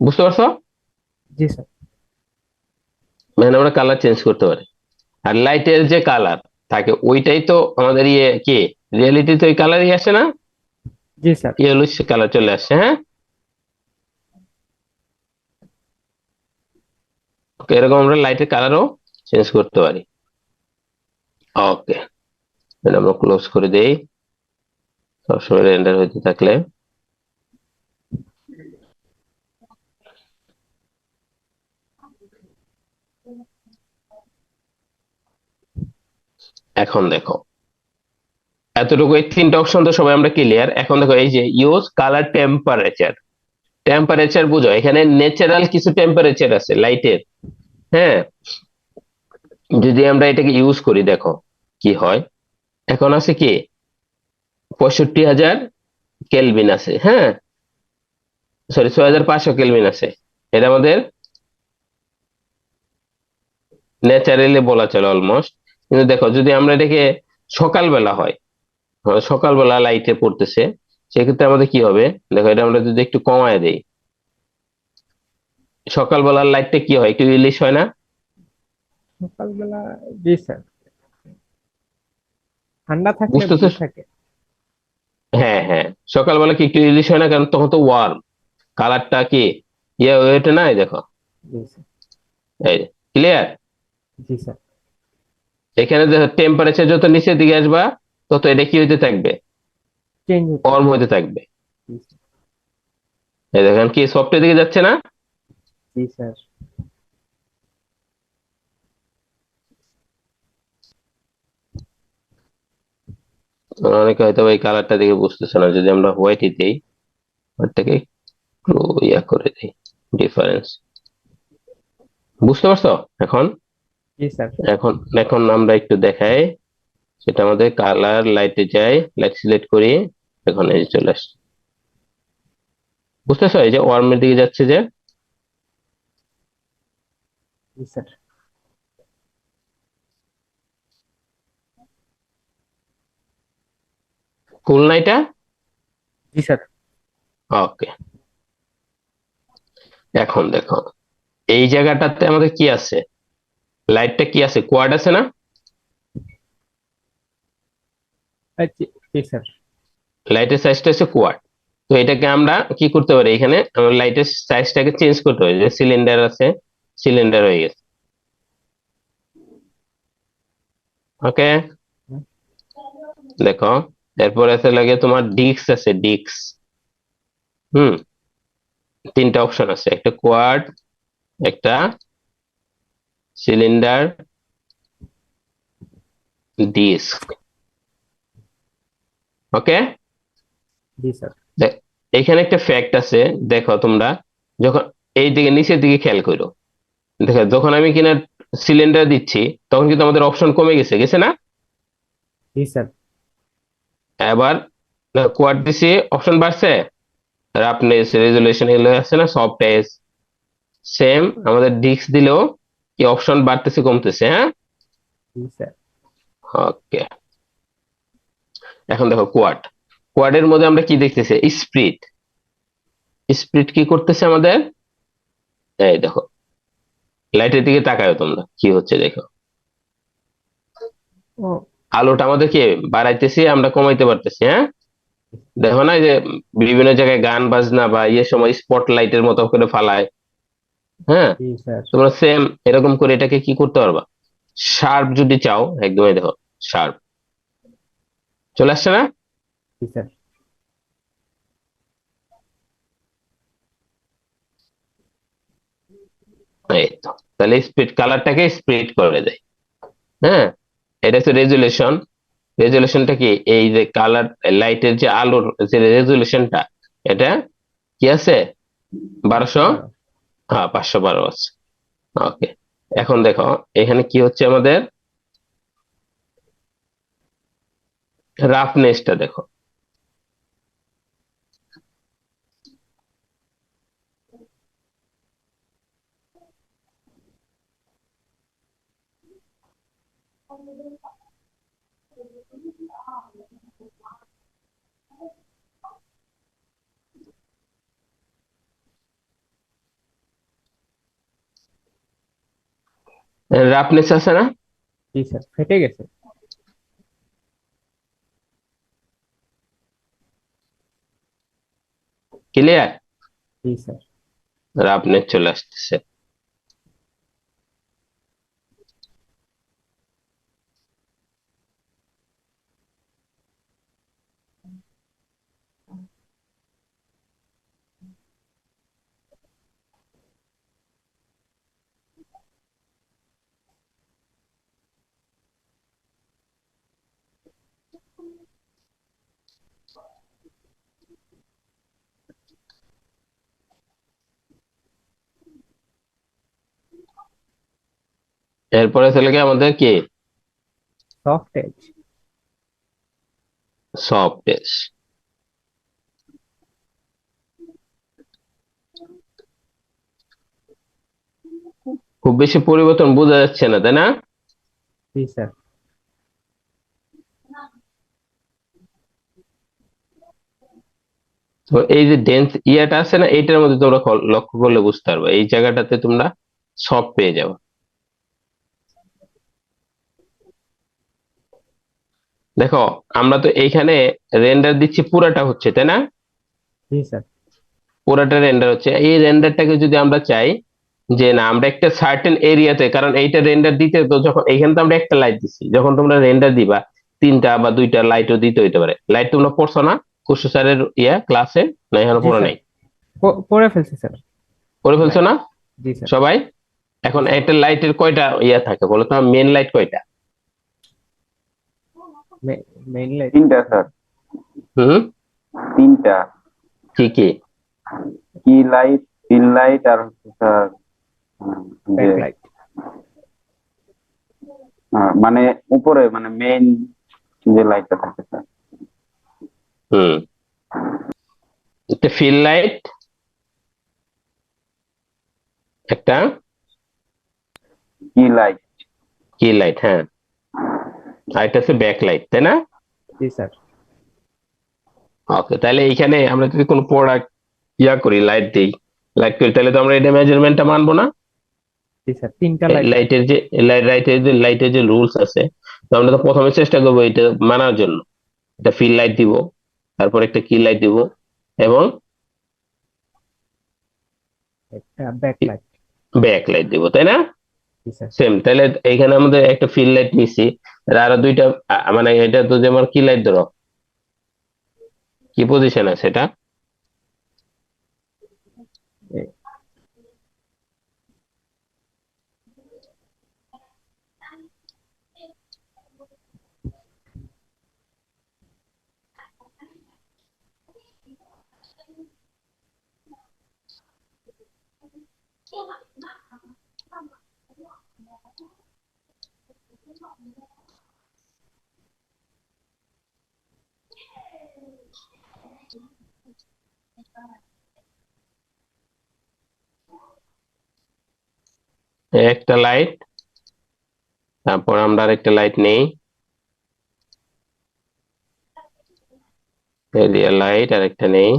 বুঝতে পারছো? জি স্যার। মানে আমরা কালার চেঞ্জ করতে পারি, আর লাইটের যে কালার থাকে ওইটাই তো আমাদের ইয়ে কি, রিয়েলিটি তো ওই কালারই আসে না, জি স্যার। ইয়েলো কালার চলে আসছে। হ্যাঁ, ওকে, এরকম আমরা লাইটের কালারও চেঞ্জ করতে পারি। ওকে, এটা আমরা ক্লোজ করে দেই সবসময় রেন্ডার হইতে থাকলে। এখন দেখো এতটুকু, এই তিনটা অপশন তো সবাই আমরা ক্লিয়ার। এখন দেখো এই যে ইউজ কালার টেম্পারেচার, টেম্পারেচার বুঝো, এখানে ন্যাচারাল কিছু টেম্পারেচার আছে লাইটের। হ্যাঁ, যদি আমরা এটাকে ইউজ করি দেখো কি হয়। এখন আছে কি 65,000 কেলভিন আছে, হ্যাঁ সরি 6,500 কেলভিন আছে, এটা আমাদের ন্যাচারালি বলা চলে অলমোস্ট। কিন্তু দেখো যদি আমরা এটাকে সকালবেলা হয়, সকালবেলা লাইটে পড়তেছে, সেক্ষেত্রে আমাদের কি হবে দেখো, এটা আমরা যদি একটু কমায় দেই, সকালবেলার লাইটটা কি হয়, একটু ইলিশ হয় না? সকালবেলা জি স্যার, ঠান্ডা থাকলে বুঝতেছো? ব্লু থাকে। হ্যাঁ হ্যাঁ, সকালবেলা কি একটু ইলিশ হয় না, কারণ তখন তো ওয়ার্ম, কালারটা কি ইয়ে ওইটা নাই দেখো, জি স্যার। এই ক্লিয়ার। জি স্যার। এখানে দেখো টেম্পারেচার যত নিচের দিকে আসবা তত এটা কি হইতে থাকবে, চেঞ্জ হতে ওয়ার্ম থাকে। হইতে থাকবে। জি স্যার। এই দেখেন কি সফটের দিকে যাচ্ছে না? জি স্যার। অনেকে হয়তো এই কালারটা দেখে বুঝতেছে না, যদি আমরা হোয়াইটই দিই, ওটাকে একটু ইয়া করে দিই, ডিফারেন্স, বুঝতে পারছো এখন? জি স্যার। এখন এখন আমরা একটু দেখাই, সেটা আমাদের কালার লাইটে যাই, লাইট সিলেক্ট করি, এখন এই যে চলে আসছে, বুঝতেছো এই যে ওয়ার্মের দিকে যাচ্ছে যে। জি স্যার। কুল না এটা? জি স্যার। ওকে, এখন দেখো এই জায়গাটাতে আমাদের কি আছে, লাইটটা কি আছে, কোয়াড আছে না? জি জি স্যার। লাইটের সাইজটা হচ্ছে কোয়াড। তো এটাকে আমরা কি করতে পারি, এখানে আমরা লাইটের সাইজটাকে চেঞ্জ করতে পারি, যে সিলিন্ডার আছে, সিলিন্ডার হয়ে গেছে। ওকে, দেখো এরপর আছে লাগে তোমার ডিস্ক আছে, ডিস্ক। হুম, তিনটা অপশন আছে, একটা কোয়াড, একটা সিলিন্ডার, ডিস্ক। ওকে, জি স্যার। এখানে একটা ফ্যাক্ট আছে, দেখো তোমরা যখন এই দিকে নিচের দিকে খেয়াল করো, দেখো যখন আমি কিনা সিলিন্ডার দিচ্ছি তখন কিন্তু আমাদের অপশন কমে গেছে, গেছে না? জি স্যার। এবার কোয়াড দিছি, অপশন বাড়ছে, রাফনেস, রেজুলেশন এগুলো আছে না, সফট এজ, সেম আমাদের ডিস্ক দিলেও কি অপশন বাড়তেছে কমতেছে, হ্যাঁ? জি স্যার। ওকে, এখন দেখো কোয়াডের মধ্যে আমরা কি দেখতেছি? স্প্লিট। স্প্লিট কি করতেছে আমাদের? এই দেখো, লাইটের দিকে তাকাও তোমরা, কি হচ্ছে দেখো। ও আলোটা আমাদের কি বাড়াইতেছি, আমরা কমাইতে পারতেছি, হ্যাঁ? দেখো না এই যে বিভিন্ন জায়গায় গান বাজনা বা ইয়ে সময় স্পটলাইটের মতো করে ফালায়, হ্যাঁ? জি স্যার। তোমরা সেম এরকম করে এটাকে কি করতে পারবা? শার্প যদি চাও, একদমই দেখো শার্প চলে আসছে না? জি স্যার। এই তো, তাহলে স্প্লিট কালারটাকে স্প্লিট করে দেয়, হ্যাঁ? এটা হচ্ছে রেজুলেশন। রেজুলেশনটা কি? এই যে কালার লাইটের যে আলোর যে রেজুলেশনটা, এটা কি আছে? 1200, 12। হ্যাঁ 512 আছে। ওকে, এখন দেখো এখানে কি হচ্ছে আমাদের, রাফনেসটা দেখো। রাফনেস আছে না? জি স্যার, ফেটে গেছে। ক্লিয়ার? জি স্যার। রাফনেস চলে আসতেছে। এরপরে চলে গিয়ে আমাদের কি? Soft edge. Soft edge. খুব বেশি পরিবর্তন বোঝা যাচ্ছে না, তাই না? জি স্যার। তো এই যে ডেন্স ইয়াটা আছে না, এইটার মধ্যে তোমরা লক্ষ্য করলে বুঝতে পারবে, এই জায়গাটাতে তোমরা সফট পেয়ে যাবে। দেখো, আমরা তো এইখানে রেন্ডার দিচ্ছি, পুরাটা হচ্ছে, তাই না? জি স্যার। পুরাটা রেন্ডার হচ্ছে। এই রেন্ডারটাকে যদি আমরা চাই যে না, আমরা একটা সার্টেন এরিয়াতে, কারণ এইটা রেন্ডার দিতে তো যখন এইখানে তো আমরা একটা লাইট দিচ্ছি, যখন তোমরা রেন্ডার দিবা তিনটা বা দুইটা লাইটও দিতে হইতে পারে। লাইট তোমরা পড়ছো না কুশু স্যারের ক্লাসে? না এখনো জি পড়ে স্যার, নাই? পড়ে ফেলছি স্যার। পড়ে ফেলছো না জি স্যার। সবাই? জি এখন স্যার। একটা লাইটের কয়টা থাকে বলো তো? মেন লাইট কয়টা? Main light. তিনটা স্যার, হুম, তিনটা। কি কি? কি লাইট, ফিল লাইট, আর হচ্ছে স্যার যে ব্যাক লাইট। মানে উপরে মানে মেইন যে লাইটটা থাকে স্যার। হুম, একটা ফিল লাইট, একটা কি লাইট। কি লাইট, হ্যাঁ, আর একটা হচ্ছে ব্যাক লাইট, তাই না? জি স্যার। ওকে, তাহলে এইখানে আমরা যদি কোনো প্রোডাক্ট করি, লাইট দিই, লাইট করি, তাহলে তো আমরা এটা মেজারমেন্টটা মানবো না। জি স্যার, তিনটা লাইট লাগবে। লাইটের যে রুলস আছে, তো আমরা তো প্রথমে চেষ্টা করবো এটা মানার জন্য। একটা ফিল লাইট দিব, তারপর একটা কি লাইট দিব, এবং একটা ব্যাক লাইট। ব্যাক লাইট দিব, তাই না? জি স্যার। সেম, তাহলে এখানে আমাদের একটা ফিল লাইট নিছি, আর আরো দুইটা মানে এটা তো যেমন কি লাইট ধরো, কি পজিশন আছে এটা? এ- একটা লাইট, তারপর আমরা আরেকটা লাইট নেই, এরিয়া লাইট আরেকটা নেই,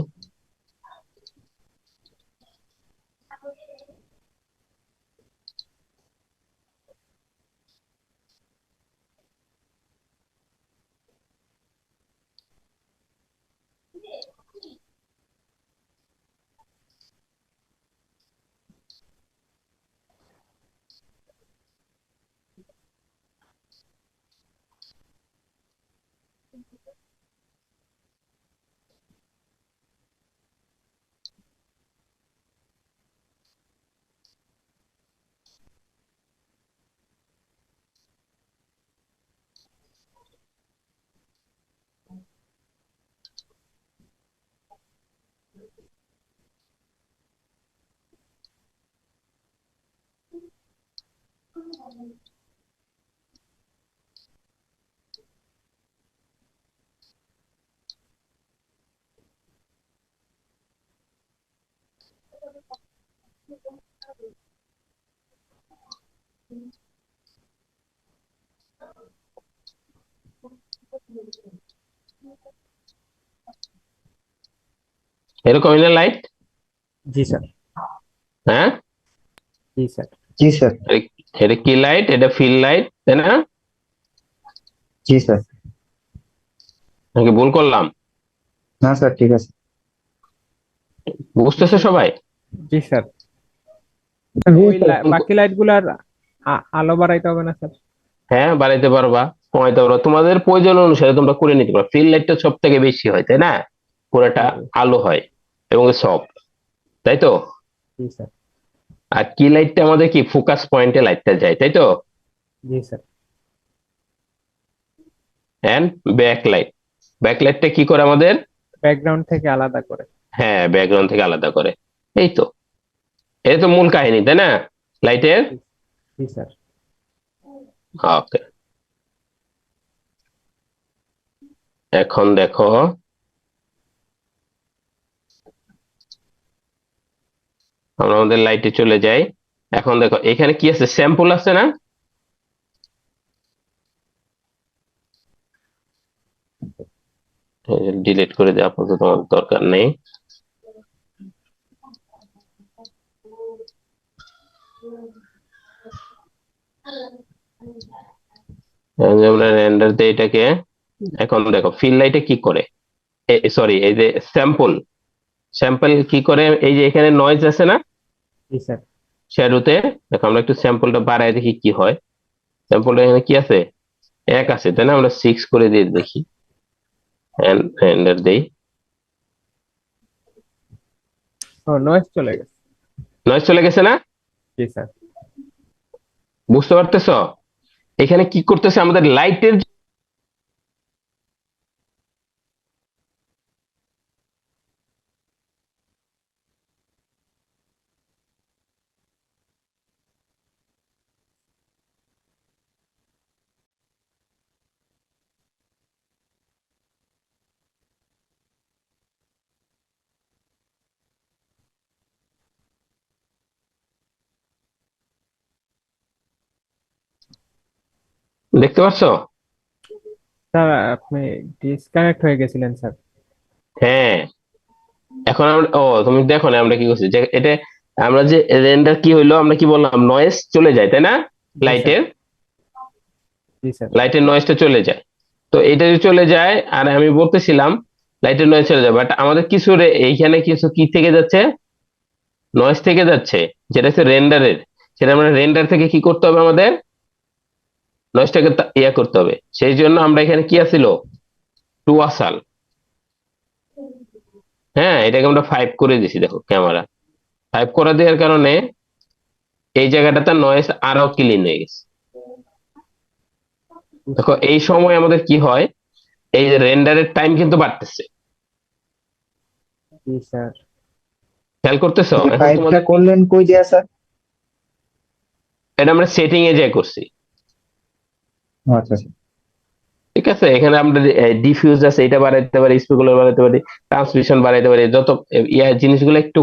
এরকমই না লাইট? জি স্যার। হ্যাঁ, জি স্যার। জি স্যার। এটা কি লাইট? এটা ফিল লাইট, তাই না? জি স্যার। নাকি ভুল করলাম? না স্যার, ঠিক আছে। বুঝতেছে সবাই? জি স্যার। জি ওই স্যার। বাকি লাইট গুলার আলো বাড়াইতে হবে না স্যার? হ্যাঁ, বাড়াইতে পারবা, কমাইতে পারবা, তোমাদের প্রয়োজন অনুসারে তোমরা করে নিতে পারো। ফিল লাইটটা সব থেকে বেশি হয়, তাই না? পুরোটা আলো হয় এবং সফট, তাই তো? জি স্যার। আর কি লাইটটা আমাদের কি ফোকাস পয়েন্টে লাইটটা যায়, তাই তো? জি স্যার। এন্ড ব্যাকলাইটটা কি করে আমাদের? ব্যাকগ্রাউন্ড থেকে আলাদা করে। হ্যাঁ, ব্যাকগ্রাউন্ড থেকে আলাদা করে। এই তো, এই তো মূল কাহিনী, তাই না লাইটের? জি স্যার। ওকে, এখন দেখো আমরা আমাদের লাইটে চলে যাই। এখন দেখো এখানে কি আছে, স্যাম্পল আছে না? ডিলিট করে দেওয়া, আপাতত তোমার দরকার নেই। আমরা রেন্ডার দিই এটাকে। এখন দেখো ফিল লাইটে কি করে, সরি, এই যে স্যাম্পল কি করে, এই যে এখানে নয়েজ আছে না জি স্যার। শ্যাডোতে, দেখো আমরা একটু স্যাম্পলটা বাড়ায় দেখি কি হয়। স্যাম্পলটা এখানে কি আছে, 1 আছে, তাই না? আমরা 6 করে দিয়ে দেখি, রেন্ডার দেই। ও, নয়েজ চলে গেছে। নয়েজ চলে গেছে না? জি স্যার। বুঝতে পারতেছ এখানে কি করতেছে আমাদের লাইটের? দেখতে পাচ্ছ? স্যার আপনি ডিসকানেক্ট হয়ে গেছিলেন স্যার। হ্যাঁ, এখন আমরা, ও তুমি দেখো না আমরা কি করছি, যে এটা আমরা যে রেন্ডার কি হইলো, আমরা কি বললাম, নয়েজ চলে যায়, তাই না? জি লাইটের স্যার। লাইটের নয়েজটা চলে যায়। তো এটা যদি চলে যায়, আর আমি বলতেছিলাম লাইটের নয়েজ চলে যায়, বাট আমাদের কিছু এইখানে কিছু কি থেকে যাচ্ছে, নয়েজ থেকে যাচ্ছে, যেটা হচ্ছে রেন্ডারের। সেটা আমরা রেন্ডার থেকে কি করতে হবে, আমাদের নয়েজটাকে ইয়া করতে হবে। সেই জন্য আমরা এখানে কি আছিল, 2 আসাল। হ্যাঁ, এটাকে আমরা 5 করে দিছি, দেখো ক্যামেরা 5 করে দেওয়ার কারণে এই জায়গাটাতে নয়েজ আরো ক্লিন হয়ে গেছে। দেখো এই সময় আমাদের কি হয়, এই যে রেন্ডারের টাইম কিন্তু বাড়তেছে, জি স্যার। খেয়াল করতেছো? এই এখন পাইপটা তোমাদের করলেন কই দিয়া স্যার? এটা আমরা সেটিং এ যাই করছি, ও আচ্ছা আচ্ছা। ঠিক আছে? এখানে আমরা ডিফিউজ আছে, এটা বাড়াইতে পারি, স্পিকুলার বাড়াইতে পারি, ট্রান্সমিশন বাড়াইতে পারি, যত জিনিসগুলো একটু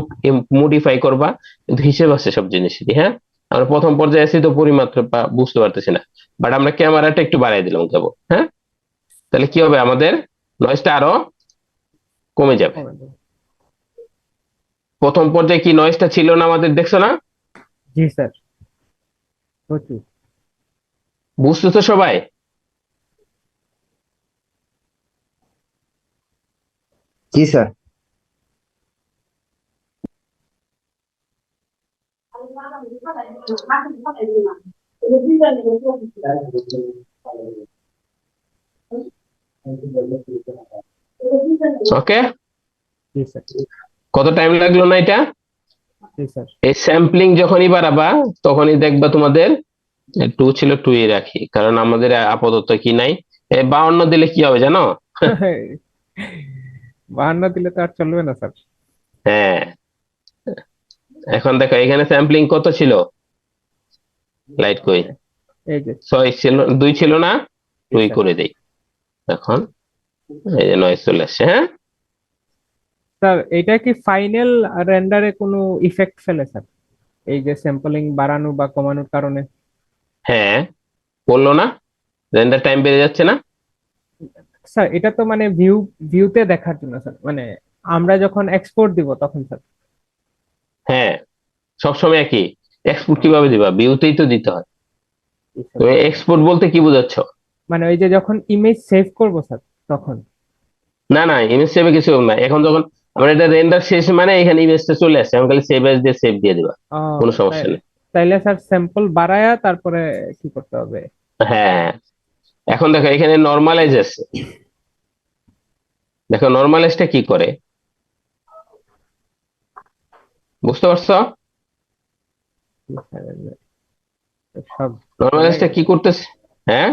মডিফাই করবা, কিন্তু হিসেব আছে সব জিনিসেরই। হ্যাঁ, আমরা প্রথম পর্যায়ে আছি তো পরিমাত্রা বুঝতে পারতেছি না, বাট আমরা ক্যামেরাটা একটু বাড়াই দিলাম কেবল, হ্যাঁ, তাহলে কি হবে, আমাদের নয়েজটা আরো কমে যাবে। কমে যাবে। প্রথম পর্যায়ে কি নয়েজটা ছিল না আমাদের, দেখছো না? জি স্যার, প্রচুর। বুঝছো তো সবাই? জি স্যার। ওকে, জি স্যার। কত টাইম লাগলো না এটা? জি স্যার। এই স্যাম্পলিং যখনই বাড়াবা তখনই দেখবা তোমাদের 2 ছিল 2 এ রাখি, কারণ আমাদের আপাতত কি নাই। 52 দিলে কি হবে জানো? 52 দিলে তো আর চলবে না স্যার। হ্যাঁ, এখন দেখো এখানে স্যাম্পলিং কত ছিল, লাইট কই, এই যে 6 ছিল, 2 ছিল না, 2 স্যার। করে দেই। এখন এই যে নয়েজ চলে আসছে, হ্যাঁ। স্যার এটা কি ফাইনাল রেন্ডারে কোনো ইফেক্ট ফেলে স্যার, এই যে স্যাম্পলিং বাড়ানো বা কমানোর কারণে? হ্যাঁ, বললো না, রেন্ডার টাইম বেড়ে যাচ্ছে না? স্যার এটা তো মানে ভিউতে দেখার জন্য স্যার, মানে আমরা যখন এক্সপোর্ট দিব তখন স্যার। হ্যাঁ, সবসময় একই। এক্সপোর্ট কিভাবে দিবা, ভিউতেই তো দিতে হয়। জি স্যার। তুমি এক্সপোর্ট বলতে কি বোঝাচ্ছ? মানে ওই যে যখন ইমেজ সেভ করব স্যার তখন। না না, ইমেজ সেভে কিছু না, এখন যখন আমরা এটা রেন্ডার শেষ মানে এখানে ইমেজটা চলে আসছে, আমি খালি সেভ এস দিয়ে সেভ দিয়ে দিবা, ও, কোনো সমস্যা নেই। তাইলে স্যার স্যাম্পল বাড়ায়া তারপরে কি করতে হবে? হ্যাঁ, এখন দেখো এখানে নর্মালাইজ আছে, দেখো নর্মালাইজটা কি করে, বুঝতে পারছো? জি স্যার, সব জ্বলে নর্মালাইজটা গেল। কি করতেছে? হ্যাঁ,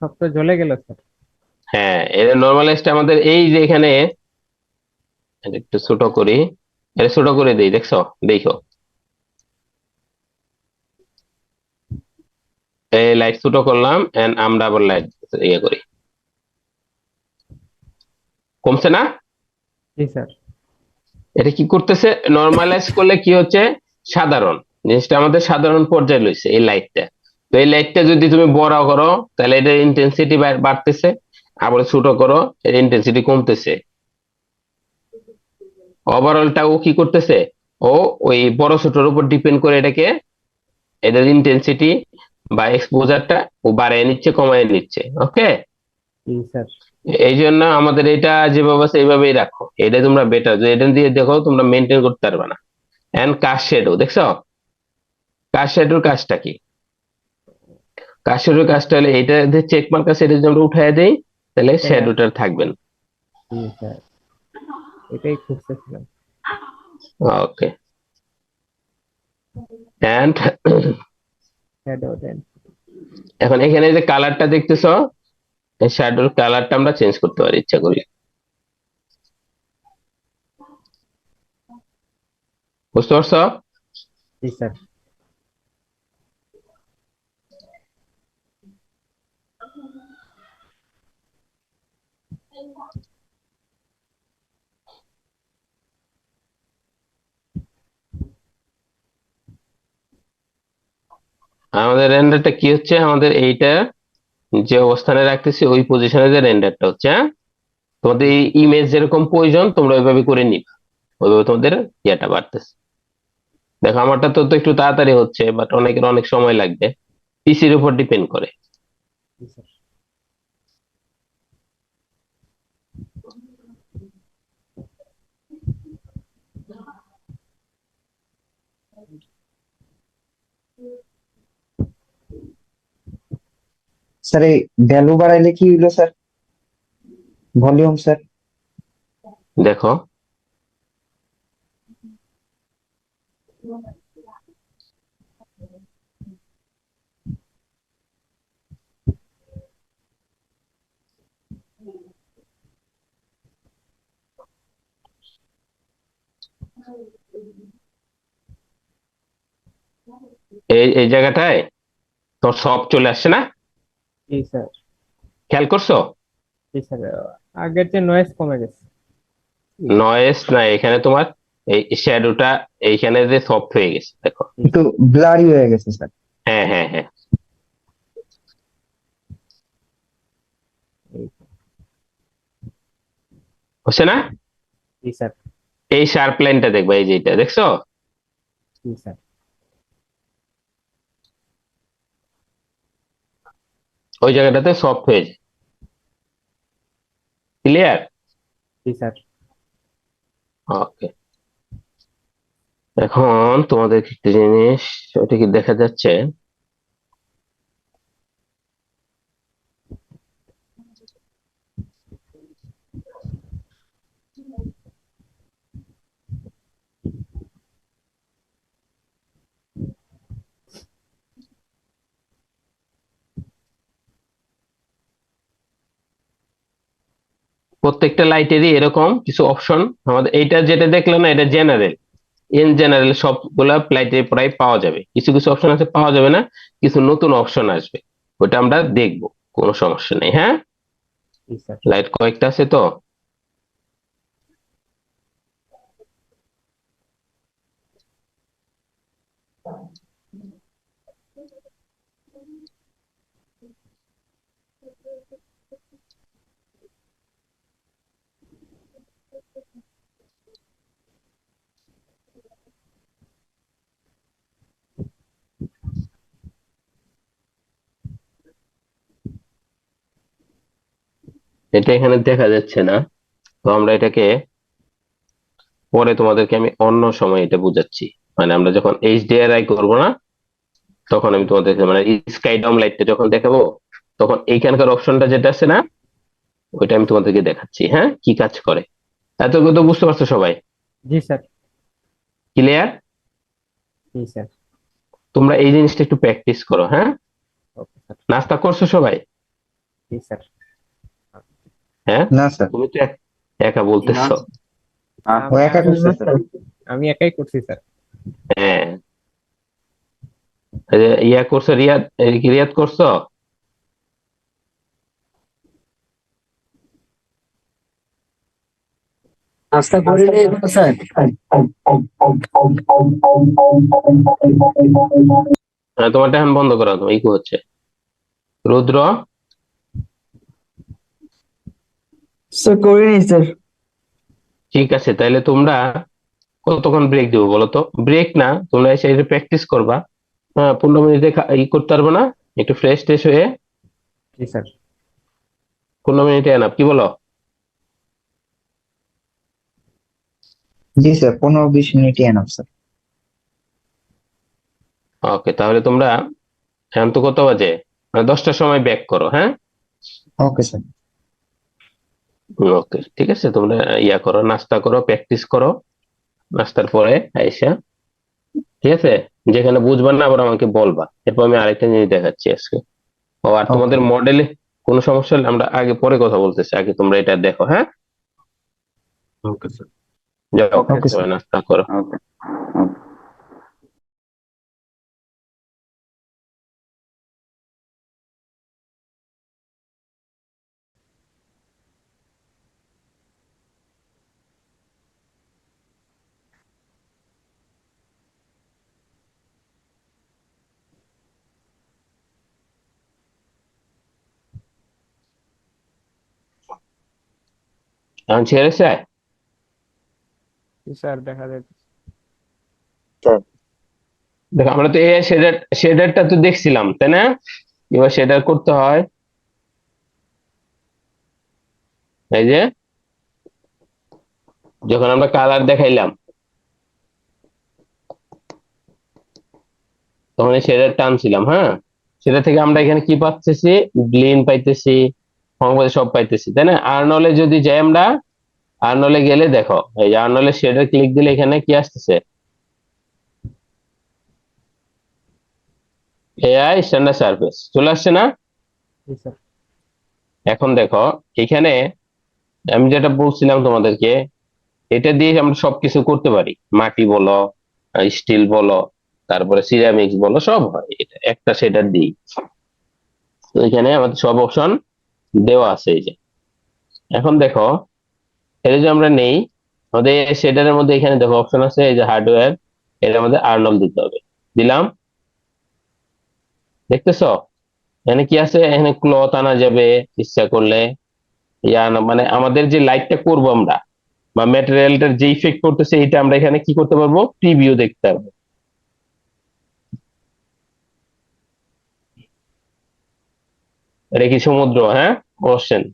সব তো জ্বলে গেল স্যার। হ্যাঁ, এর নর্মালাইজটা আমাদের এই যে এখানে, এটা একটু ছোট করি, এটা ছোট করে দেই, দেখছো, দেখো এই লাইট ছোট করলাম এন্ড আমরা আবার লাইট ইয়ে করি, কমছে না? জি স্যার। এটা কি করতেছে, নর্মালাইজ করলে কি হচ্ছে, সাধারণ জিনিসটা আমাদের সাধারণ পর্যায়ে লইছে এই লাইটটা। তো এই লাইটটা যদি তুমি বড় করো তাহলে এটার ইন্টেন্সিটি বাড়তেছে, আবার ছোট করো এর ইন্টেন্সিটি কমতেছে। ওভারঅলটা ও কি করতেছে, ও ওই বড় ছোটর উপর ডিপেন্ড করে এটাকে, এটার ইন্টেন্সিটি বা এক্সপোজারটা ও বাড়িয়ে নিচ্ছে কমায় নিচ্ছে। ওকে, জি স্যার। এই জন্য আমাদের এটা যেভাবে আছে এইভাবেই রাখো, এটা তোমরা বেটার, যে এটা দিয়ে দেখো তোমরা মেনটেন করতে পারবে না। এন্ড কাস্ট শ্যাডো, দেখছো কাস্ট শ্যাডোর কাজটা কি? কাস্ট শ্যাডোর কাজটা হলে এটা যে চেক মার্ক আছে এটা যদি আমরা উঠায় দেই তাহলে শ্যাডোটা থাকবে না। জি স্যার, এটাই খুঁজতেছিলাম। ওকে, এন্ড শ্যাডো দেন। এখন এখানে যে কালারটা দেখতেছো, এই শ্যাডোর কালারটা আমরা চেঞ্জ করতে পারি ইচ্ছা করলে, বুঝতে পারছো? জি স্যার। আমাদের রেন্ডারটা কি হচ্ছে, আমাদের এইটা যে অবস্থানে রাখতেছি ওই পজিশনে যে রেন্ডারটা হচ্ছে, হ্যাঁ, তোমাদের এই ইমেজ যেরকম প্রয়োজন তোমরা ওইভাবে করে নিবা, ওইভাবে তোমাদের ইয়েটা বাড়তেছে। দেখো আমারটা তো একটু তাড়াতাড়ি হচ্ছে, বাট অনেকের অনেক সময় লাগবে, পিসির উপর ডিপেন্ড করে। জি স্যার। স্যার এই ভ্যালু বাড়াইলে কি হইলো স্যার? Volume sir? দেখো এই এই জায়গাটায় তোর সব চলে আসছে না, জি স্যার। খেয়াল করছো? জি স্যার, আগের যে নয়েজ কমে গেছে। নয়েজ না, এখানে তোমার এই শ্যাডোটা এইখানে যে সফট হয়ে গেছে দেখো। একটু ব্লারি হয়ে গেছে স্যার। হ্যাঁ হ্যাঁ হ্যাঁ, হচ্ছে না? জি স্যার। এই শার্প লাইনটা দেখবা, এই যে এটা দেখছো, জি স্যার। ওই জায়গাটাতে সফট হয়ে যায়। ক্লিয়ার? জি স্যার। ওকে, এখন তোমাদের একটা জিনিস, ওটা কি দেখা যাচ্ছে? প্রত্যেকটা লাইটেরই এরকম কিছু অপশন, আমাদের এইটা যেটা দেখলে না, এটা জেনারেল। ইন জেনারেল সবগুলা লাইটে প্রায় পাওয়া যাবে, কিছু কিছু অপশন আছে পাওয়া যাবে না, কিছু নতুন অপশন আসবে, ওটা আমরা দেখবো, কোনো সমস্যা নেই। হ্যাঁ, জি স্যার। লাইট কয়েকটা আছে তো। এটা এখানে দেখা যাচ্ছে না, তো আমরা এটাকে পরে তোমাদেরকে আমি অন্য সময় এটা বুঝাচ্ছি, মানে আমরা যখন এইচডিআরআই করবো না, তখন আমি তোমাদেরকে মানে স্কাই ডম লাইটটা যখন দেখাবো, তখন এইখানকার অপশনটা যেটা আছে না, ওইটা আমি তোমাদেরকে দেখাচ্ছি, হ্যাঁ, কি কাজ করে। এতটুকু তো বুঝতে পারছো সবাই? জি স্যার। ক্লিয়ার? জি স্যার। তোমরা এই জিনিসটা একটু প্র্যাকটিস করো, হ্যাঁ। Okay sir. নাস্তা করছো সবাই? জি স্যার। হ্যাঁ, না স্যার, তুমি তো একা বলতেছো। ও একা করছে স্যার। আমি একাই করছি স্যার। হ্যাঁ, এই যে ইয়া করছো, রিয়াদ, এই কি রিয়াদ করছো? নাস্তা করে নেই এখনো স্যার। হ্যাঁ, তোমারটা এখন বন্ধ করো, তোমার ইকো হচ্ছে। রুদ্র, স্যার করিনি স্যার। ঠিক আছে, তাহলে তোমরা কতক্ষণ ব্রেক দিব বলো তো? ব্রেক না, তোমরা এসে এটা প্র্যাকটিস করবা। হ্যাঁ, 15 মিনিটে ই করতে পারবো না? একটু ফ্রেশ ট্রেশ হয়ে জি স্যার। 15 মিনিটে এনাফ, কি বলো? জি স্যার, 15-20 মিনিটই এনাফ স্যার। ওকে, তাহলে তোমরা এখন তো কত বাজে, মানে 10টার সময় ব্যাক করো, হ্যাঁ। Okay sir. ওকে, ঠিক আছে, তোমরা ইয়া করো, নাস্তা করো, প্র্যাকটিস করো, নাস্তার পরে আইসা, ঠিক আছে, যেখানে বুঝবা না আবার আমাকে বলবা, এরপর আমি আরেকটা জিনিস দেখাচ্ছি আজকে। ও, আর তোমাদের মডেলে কোনো সমস্যা হলে আমরা আগে পরে কথা বলতেছি, আগে তোমরা এটা দেখো, হ্যাঁ। Okay sir. যাও, ওকে স্যার। সবাই নাস্তা করো। ওকে। এখন ছেড়েছে। জি স্যার, দেখা যায়। দেখো, আমরা তো এই শেডারটা তো দেখছিলাম, তাই না? এবার শেডার করতে হয়, এই যে যখন আমরা কালার দেখাইলাম, তখন এই শেডার টানছিলাম, হ্যাঁ, সেটা থেকে আমরা এখানে কি পাচ্ছি? গ্লিন পাইতেছি, সংবাদ সব পাইতেছি, তাই না? আর্নলে যদি যাই আমরা, আর্নলে গেলে দেখো, এই যে আর্নলে শেডার ক্লিক দিলে এখানে কি আসতেছে? এআই স্ট্যান্ডার্ড সারফেস চলে আসছে না? জি স্যার। এখন দেখো এখানে আমি যেটা বলছিলাম তোমাদেরকে, এটা দিয়ে আমরা সবকিছু করতে পারি, মাটি বলো, স্টিল বলো, তারপরে সিরামিক্স বলো, সব হয় এটা একটা শেডার দিই। তো এখানে আমাদের সব অপশন দেওয়া আছে, এই যে এখন দেখো, এটা যে আমরা নেই, আমাদের শেডারের মধ্যে এখানে দেখো অপশন আছে, এই যে হার্ডওয়্যার, এর মধ্যে আর্নম দিতে হবে, দিলাম। দেখতেছো এখানে কি আছে, এখানে ক্লথ আনা যাবে ইচ্ছা করলে, মানে আমাদের যে লাইটটা করব আমরা বা ম্যাটেরিয়ালটার যে ইফেক্ট করতেছে এটা আমরা এখানে কি করতে পারবো, প্রিভিউ দেখতে পারবো। এটা কি সমুদ্র? হ্যাঁ, ওশেন।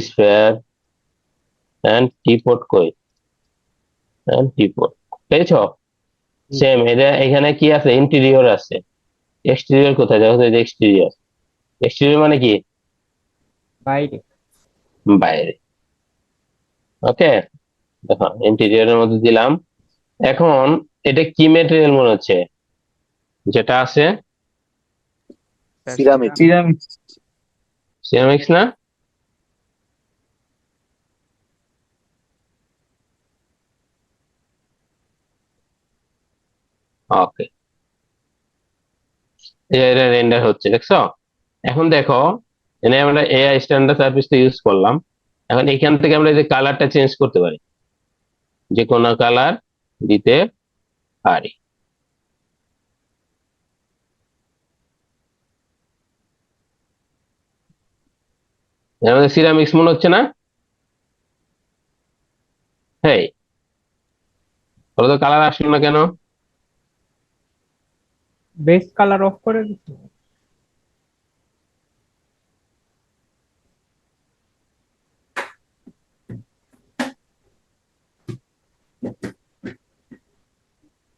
স্পেয়ার এন্ড টিপট কই, এন্ড টিপট, পেয়েছো? সেম এটা এখানে কি আছে, ইন্টেরিয়র আছে। এক্সটেরিয়র কোথায়? দেখো তো, এক্সটেরিয়র। এক্সটেরিয়র মানে কি? বাইরে। বাইরে। ওকে, দেখো ইন্টেরিয়রের মধ্যে দিলাম। এখন এটা কি ম্যাটেরিয়াল মনে হচ্ছে যেটা আছে? সিরামিক। সিরামিক্স না? ওকে, এটা রেন্ডার হচ্ছে, দেখছো? এখন দেখো এখানে আমরা এআই স্ট্যান্ডার্ড সার্ভিস ইউজ করলাম। এখন এখান থেকে আমরা এই যে কালারটা চেঞ্জ করতে পারি, যে কোনো কালার দিতে পারি। আমাদের সিরামিক্স মনে হচ্ছে না? হ্যাঁ, বলো তো কালার আসলো না কেন? বেস কালার অফ করে দিচ্ছি।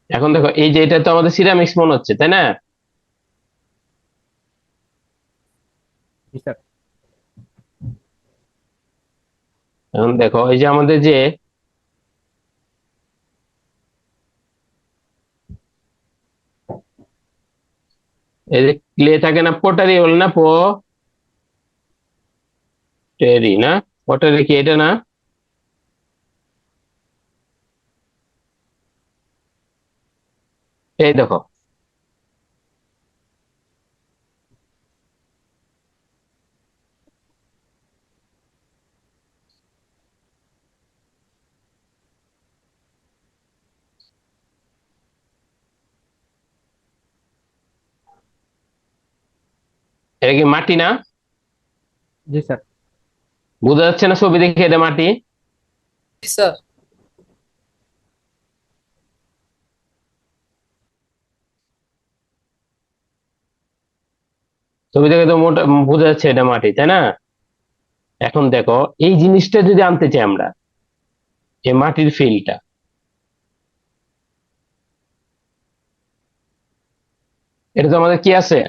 এখন দেখো এই যে এটা তো আমাদের সিরামিক্স মনে হচ্ছে, তাই না? জি স্যার। এখন দেখো এই যে আমাদের যে এই যে ক্লে থাকে না, পটারি বলে না, পটারি না, পটারি কি এটা না? এই দেখো এটা কি মাটি না? জি স্যার। বোঝা যাচ্ছে না ছবি দেখে এটা মাটি? স্যার। ছবি দেখে তো মোটা বোঝা যাচ্ছে এটা মাটি, তাই না? এখন দেখো এই জিনিসটা যদি আনতে চাই আমরা, এই মাটির ফিলটা, এটা তো আমাদের কি আছে,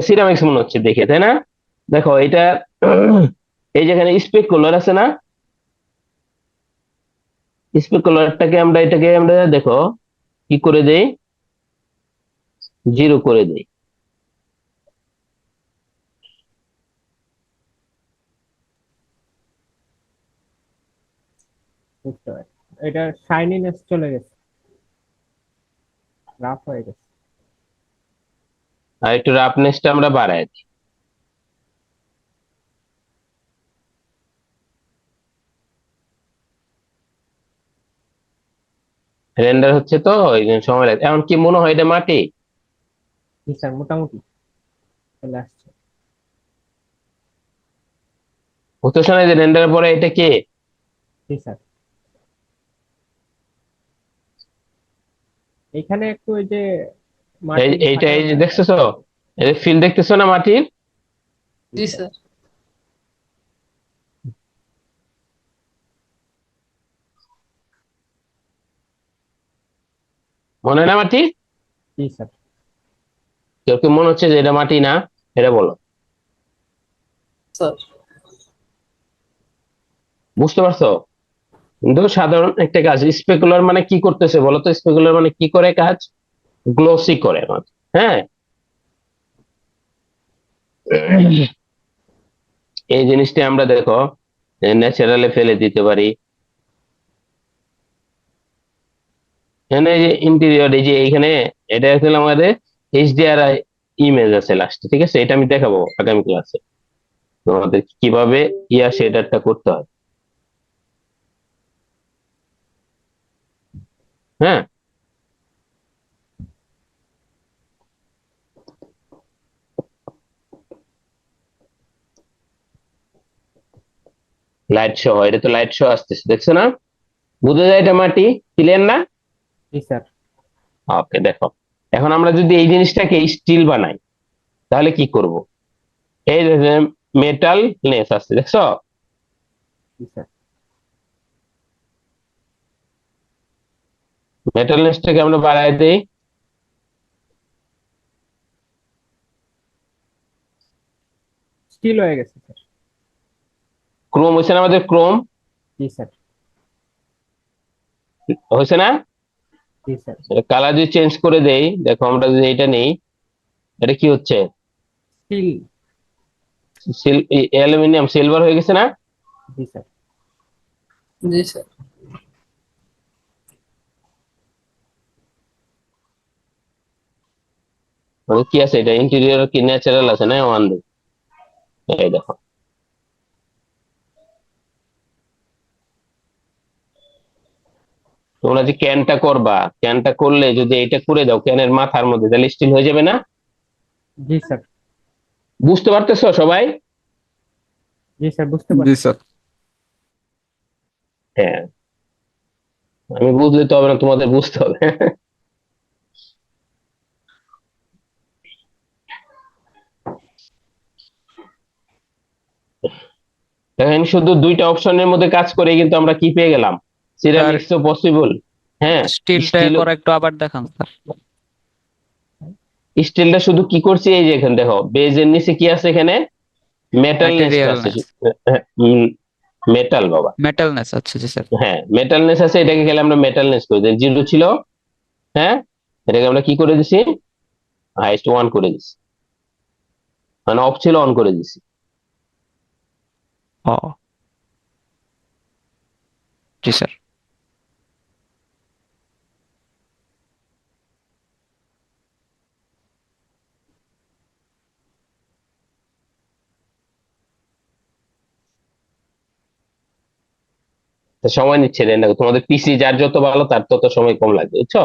সিরামিক্স মনে হচ্ছে দেখে, তাই না? দেখো এটা এই যেখানে স্পেকুলার আছে না, স্পেকুলারটাকে আমরা এটাকে আমরা দেখো কি করে দেই, 0 করে দেই। বুঝতে পারি, এটা শাইনিনেস চলে গেছে, রাফ হয়ে গেছে। আর একটু রাফনেসটা আমরা বাড়াই দিই। রেন্ডার হচ্ছে তো ওই জন্য সময় লাগে। এখন কি মনে হয় এটা মাটি? জি স্যার, মোটামুটি চলে আসছে। বুঝতেছ না যে রেন্ডারের পরে এটা কি? জি স্যার। এখানে একটু ওই যে এইটা এই যে দেখতেছো, এই যে ফিল দেখতেছো না মাটির? জি স্যার। মনে হয় না মাটি? জি স্যার। কেউ কি মনে হচ্ছে যে এটা মাটি না? এটা বলো। স্যার। বুঝতে পারছো? কিন্তু সাধারণ একটা কাজ, স্পেকুলার মানে কি করতেছে বলো তো? স্পেকুলার মানে কি করে কাজ? গ্লোসি করে মানে, হ্যাঁ। এই জিনিসটা আমরা দেখো ন্যাচারালে ফেলে দিতে পারি। এখানে এই যে ইন্টেরিয়র, এই যে এইখানে এটা আসলে আমাদের HDRI ইমেজ আছে লাস্টে, ঠিক আছে? এটা আমি দেখাবো আগামী ক্লাসে। তোমাদের কিভাবে শেডারটা করতে হয়। হ্যাঁ, লাইট সহ, এটা তো লাইট সহ আসতেছে, দেখছো না? বুঝা যায় এটা মাটি, ক্লিয়ার না? জি স্যার। ওকে, দেখো এখন আমরা যদি এই জিনিসটাকে স্টিল বানাই তাহলে কি করব? এই যে মেটাল নেস আছে, দেখছো? জি স্যার। মেটাল নেসটাকে আমরা বাড়ায় দিই। স্টিল হয়ে গেছে স্যার। ক্রোম হয়েছে না আমাদের? ক্রোম জি স্যার। হয়েছে না? জি স্যার। কালার যদি চেঞ্জ করে দেই, দেখো আমরা যদি এটা নেই, এটা কি হচ্ছে? স্টিল। অ্যালুমিনিয়াম সিলভার হয়ে গেছে না? জি স্যার। জি স্যার। মানে কি আছে এটা, ইন্টেরিয়র কি ন্যাচারাল আছে না ওয়ান ডে? এই দেখো, তোমরা যে ক্যানটা করবা, ক্যানটা করলে যদি এটা করে দাও ক্যানের মাথার মধ্যে, তাহলে স্টিল হয়ে যাবে না? জি স্যার। বুঝতে পারতেছো সবাই? জি স্যার, বুঝতে জি পারছি। স্যার। হ্যাঁ, আমি বুঝলে তো হবে না, তোমাদের বুঝতে হবে। দেখেন, শুধু দুইটা অপশনের মধ্যে কাজ করে কিন্তু আমরা কি পেয়ে গেলাম? সিরামিক্স তো পসিবল। হ্যাঁ, স্টিলটা স্টিল, করা একটু আবার দেখান স্যার। স্টিলটা শুধু কি করছি, এই যে এখানে দেখো বেজের নিচে কি আছে, এখানে মেটাল নেসটা আছে। ম্যাটেরিয়ালনেস, মেটাল বাবা, মেটালনেস, আচ্ছা জি স্যার। হ্যাঁ মেটালনেস আছে, এটাকে গেলে আমরা মেটালনেস করে দিই, জিরো ছিল, হ্যাঁ এটাকে আমরা কি করে দিছি, হাইস্ট ওয়ান করে দিছি, মানে অফ ছিল অন করে দিছি। ও জি স্যার। তো সময় নিচ্ছে রে, দেখো তোমাদের পিসি যার যত ভালো তার তত সময় কম লাগবে, বুঝছো?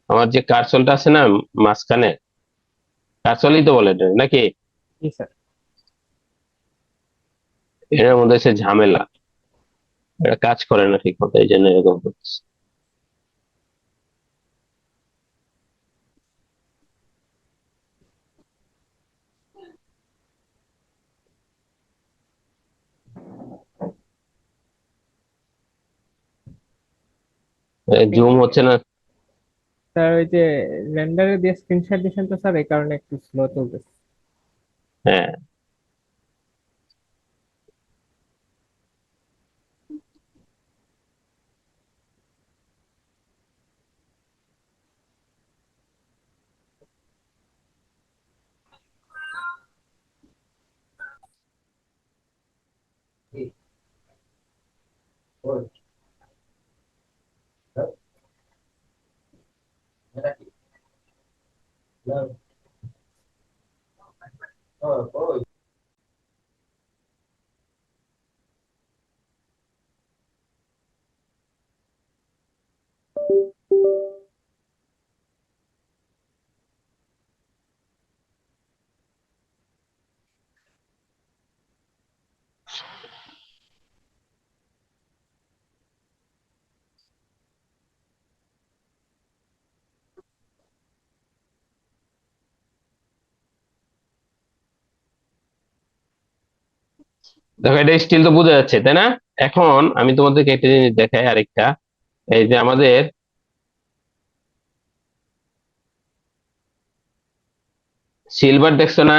আমার যে কার্সলটা আছে না মাঝখানে, কার্সলই তো বলে এটা নাকি? জি স্যার। এর মধ্যে সে ঝামেলা, এটা কাজ করে না ঠিক মতো, এই জন্য এরকম করতেছে। জুম হচ্ছে না। স্যার ওই যে রেন্ডারে দিয়ে স্ক্রিনশট দিয়েছেন তো স্যার, এই কারণে একটু স্লো চলতেছে। হ্যাঁ, দেখো এটা স্টিল তো বোঝা যাচ্ছে তাই না? এখন আমি তোমাদেরকে একটা জিনিস দেখাই আরেকটা, এই যে আমাদের সিলভার দেখছো না?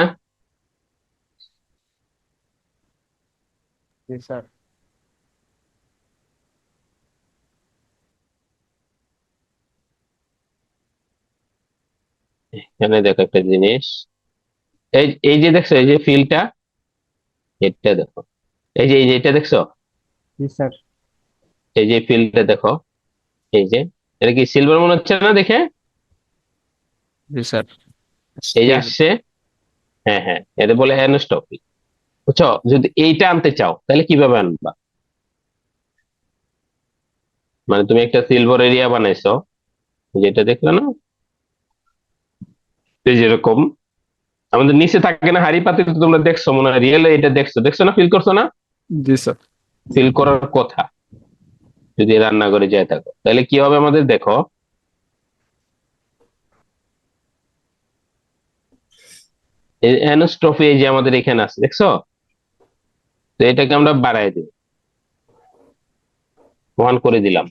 জি স্যার। এখানে দেখো একটা জিনিস, এই এই যে দেখছো এই যে ফিলটা, এটা দেখো, এই যে এটা দেখছো, জি স্যার। এই যে ফিলটা দেখো, এই যে এটা কি সিলভার মনে হচ্ছে না দেখে? জি স্যার। এই যে আসছে, হ্যাঁ হ্যাঁ, এটা বলে অ্যানোস্ট্রফি। বুঝছো? যদি এইটা আনতে চাও তাহলে কিভাবে আনবা? মানে তুমি একটা সিলভার এরিয়া বানাইছো, যেটা দেখলে না, এই যেরকম আমাদের নিচে থাকে না হাড়ি পাতিল, তো তোমরা দেখছো মনে হয়, রিয়েল এটা দেখছো, দেখছো না, ফিল করছো না? জি স্যার। ফিল করার কথা। যদি রান্নাঘরে যায় থাকো তাহলে কি হবে আমাদের দেখো, এই অ্যানোস্ট্রফি এই যে আমাদের এখানে আছে, দেখছো? তো এটাকে আমরা বাড়াই দিই, 1 করে দিলাম।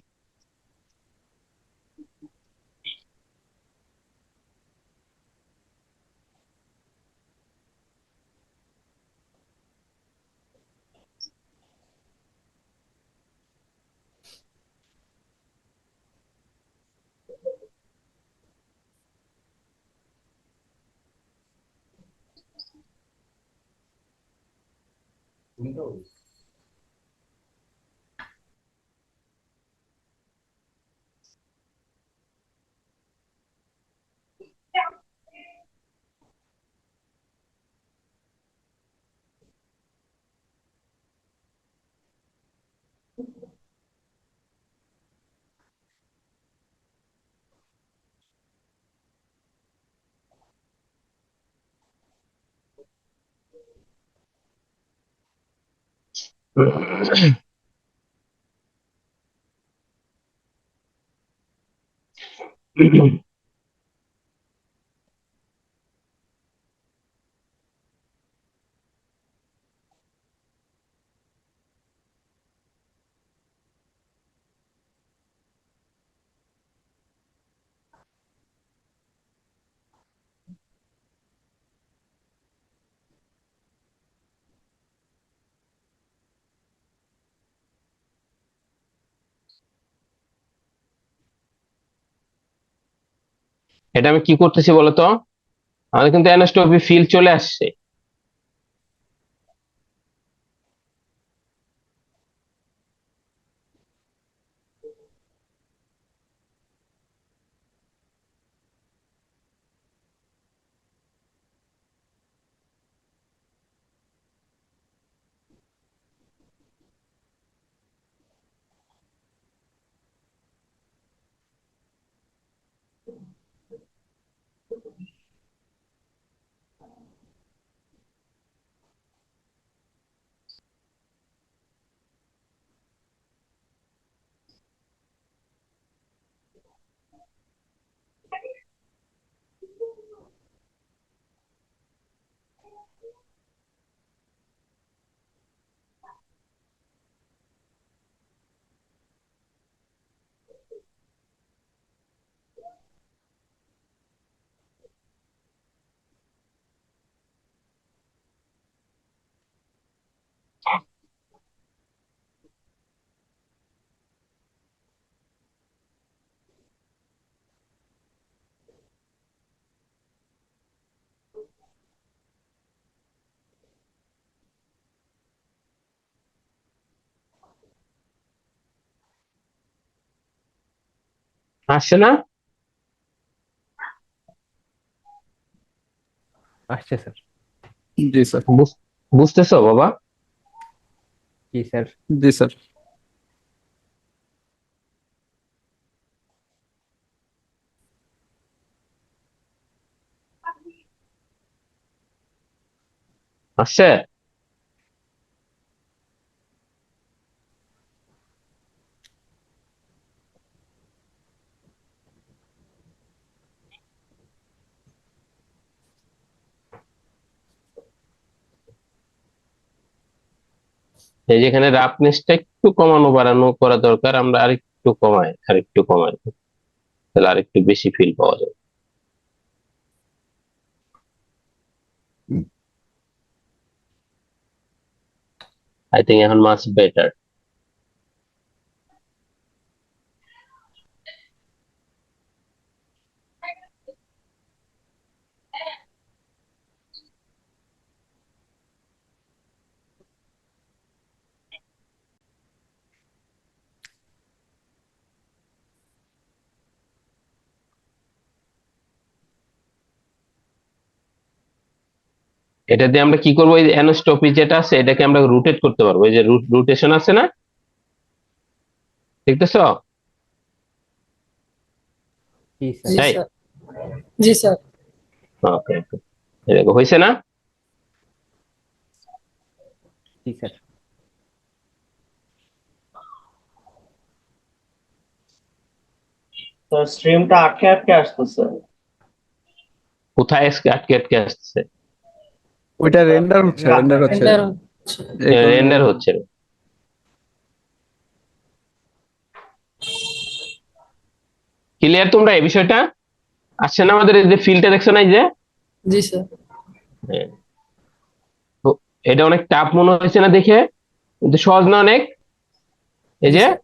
এটা আমি কি করতেছি বলতো, আমাদের কিন্তু অ্যানোস্ট্রফি ফিল চলে আসছে। আসছে না? আসছে স্যার। জি স্যার। বুঝতেছো বাবা? জি স্যার। জি স্যার। আসছে? এই যেখানে রাফনেসটা একটু কমানো বাড়ানো করা দরকার, আমরা আরেকটু কমাই, আরেকটু কমাই, তাহলে আরেকটু বেশি ফিল পাওয়া যায়। আই থিঙ্ক এখন মাছ বেটার। এটা দিয়ে আমরা কি করবো, এই অ্যানোস্টপি যেটা আছে এটাকে আমরা রুটেট করতে পারবো। এই যে রুটেশন আছে না, দেখতেছ? জি স্যার। জি তাই স্যার। জি স্যার। ওকে, দেখো হয়েছে না? জি স্যার। তো স্ট্রিমটা আটকে আটকে আসতেছে। কোথায় আজকে আটকে আটকে আসছে? ওইটা রেন্ডার হচ্ছে রেন্ডার হচ্ছে। এই কারণে রেন্ডার হচ্ছে না। ক্লিয়ার তোমরা এই বিষয়টা? আসছে না আমাদের এই যে ফিল্ডটা দেখছো না, এই যে জি স্যার। হ্যাঁ। তো এটা অনেক টাফ মনে হয়েছে না দেখে, কিন্তু সহজ না অনেক? এই জি যে স্যার।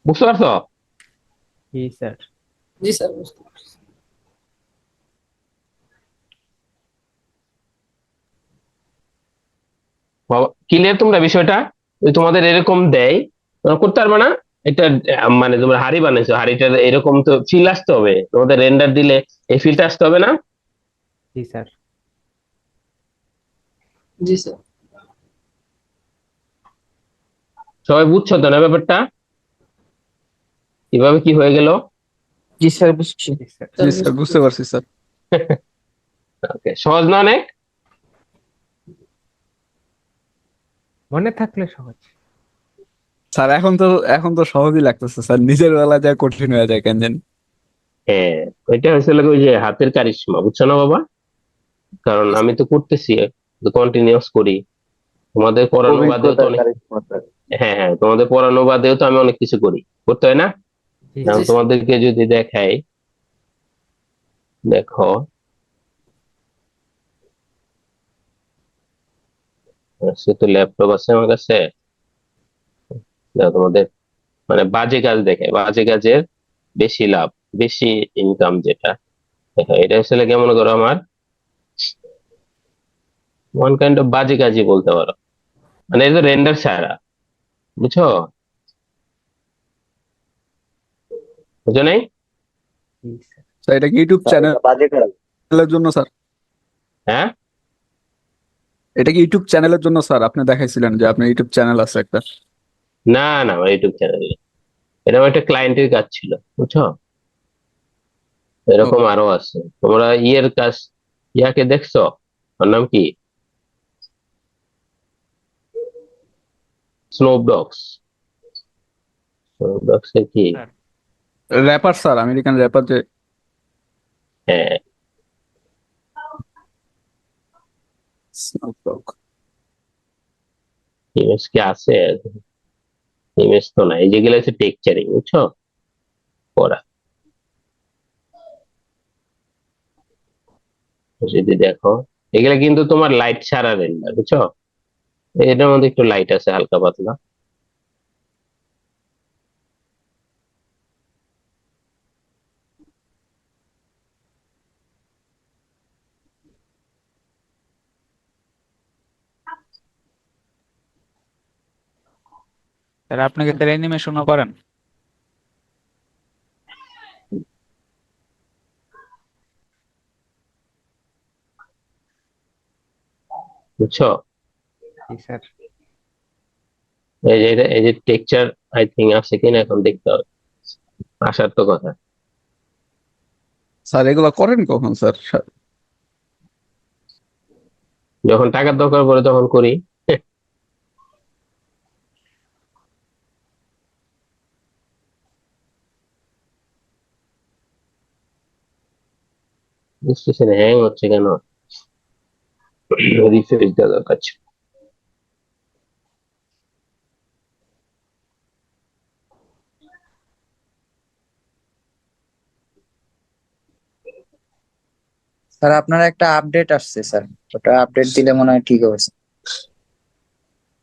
বুঝতে পারছো? জি স্যার। জি স্যার, বুঝতে পারছি। ক্লিয়ার তোমরা বিষয়টা? যদি তোমাদের এরকম দেয় তোমরা করতে পারবে না? এটা মানে তোমরা হাড়ি বানাইছো, হাড়িটার এরকম তো ফিল আসতে হবে, তোমাদের রেন্ডার দিলে এই ফিলটা আসতে হবে না? জি স্যার। জি স্যার। সবাই বুঝছো তো না ব্যাপারটা, কিভাবে কি হয়ে গেল? জি স্যার বুঝছি। জি স্যার। জি স্যার, বুঝতে পারছি স্যার। ওকে, সহজ না অনেক? মনে থাকলে সহজ। স্যার এখন তো সহজই লাগতেছে স্যার, নিজের বেলা যা কঠিন হয়ে যায় কেন জানি। হ্যাঁ, ওইটা হয়েছিল ওই যে হাতের কারিশমা, বুঝছো না বাবা? কারণ আমি তো করতেছি, কন্টিনিউস করি, তোমাদের পড়ানো বাদেও তো অভিজ্ঞতার অনেক। কারিশমা স্যার। হ্যাঁ হ্যাঁ, তোমাদের পড়ানো বাদেও তো আমি অনেক কিছু করি, করতে হয় না? জি এখন জি স্যার। স্যার। তোমাদেরকে যদি দেখাই, দেখো সে তো ল্যাপটপ আছে আমার কাছে। দেখো তোমাদের মানে বাজে কাজ দেখে, বাজে কাজের বেশি লাভ, বেশি ইনকাম যেটা, দেখো এটা আসলে কেমন করো আমার ওয়ান কাইন্ড অফ বাজে কাজই বলতে পারো, মানে এটা রেন্ডার ছাড়া, বুঝছো? বুঝো নাই? জি স্যার। স্যার এটা কি ইউটিউব স্যার এটা চ্যানেলের বাজে কাজ। জন্য স্যার? হ্যাঁ, এটা কি ইউটিউব চ্যানেলের জন্য স্যার? আপনি দেখাইছিলেন যে আপনার ইউটিউব চ্যানেল আছে একটা। না না, আমার ইউটিউব চ্যানেল, এটা আমার একটা ক্লায়েন্টের কাজ ছিল, বুঝছো? ও এরকম আরো আছে। তোমরা ইয়ের কাজ, ইয়াকে দেখছো? ওর নাম কি? স্নোবডগস। স্নোবডগস এর কি? র্যাপার স্যার, আমেরিকান র্যাপার যে। হ্যাঁ, Snoop Dogg। ইমেজ কি আছে? ইমেজ তো না, এই যেগুলো আছে টেকচারিং, বুঝছো? পড়া যদি দেখো, এগুলা কিন্তু তোমার লাইট ছাড়া রেন্ডার, বুঝছো? এটার মধ্যে একটু লাইট আছে হালকা পাতলা। স্যার আপনি কি তার অ্যানিমেশনও করেন? বুঝছো? জি স্যার। এই যে টেকচার আই থিঙ্ক আছে কিনা এখন দেখতে হবে, আসার তো কথা। স্যার এগুলা করেন কখন স্যার? যখন টাকার দরকার পড়ে তখন করি। বুঝতেছি না হ্যাং হচ্ছে কেন, রিফ্রেশ দেওয়া দরকার ছিল। স্যার আপনার একটা আপডেট আসছে স্যার, ওটা আপডেট দিলে মনে হয় ঠিক হবে স্যার।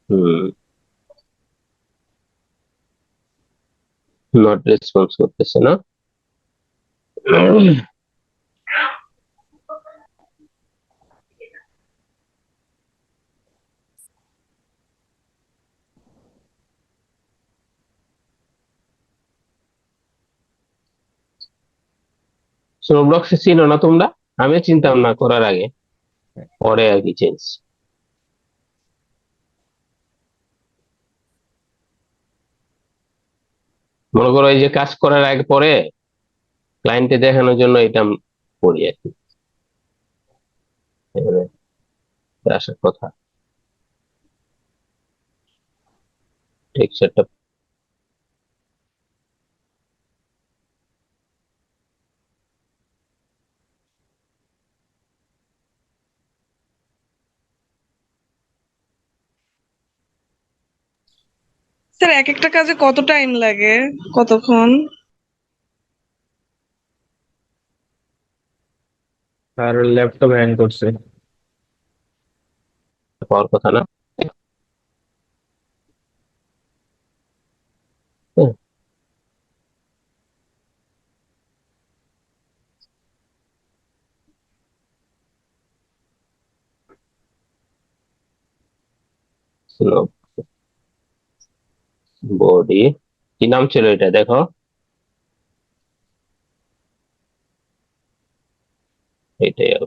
হুম, নট রেসপন্স করতেছে না। রোবলক্স চিনো না তোমরা? আমি চিনতাম না করার আগে, পরে আর কি চেঞ্জ। মনে করো এই যে কাজ করার আগে পরে ক্লায়েন্টে দেখানোর জন্য এটা করি আর কি, এবারে আসার কথা টেক্সচারটা। স্যার এক একটা কাজে কত টাইম লাগে, কতক্ষণ? আর ল্যাপটপ হ্যাং করছে। পাওয়ার কথা না। বডি কি নাম ছিল এটা দেখো, এটাই আর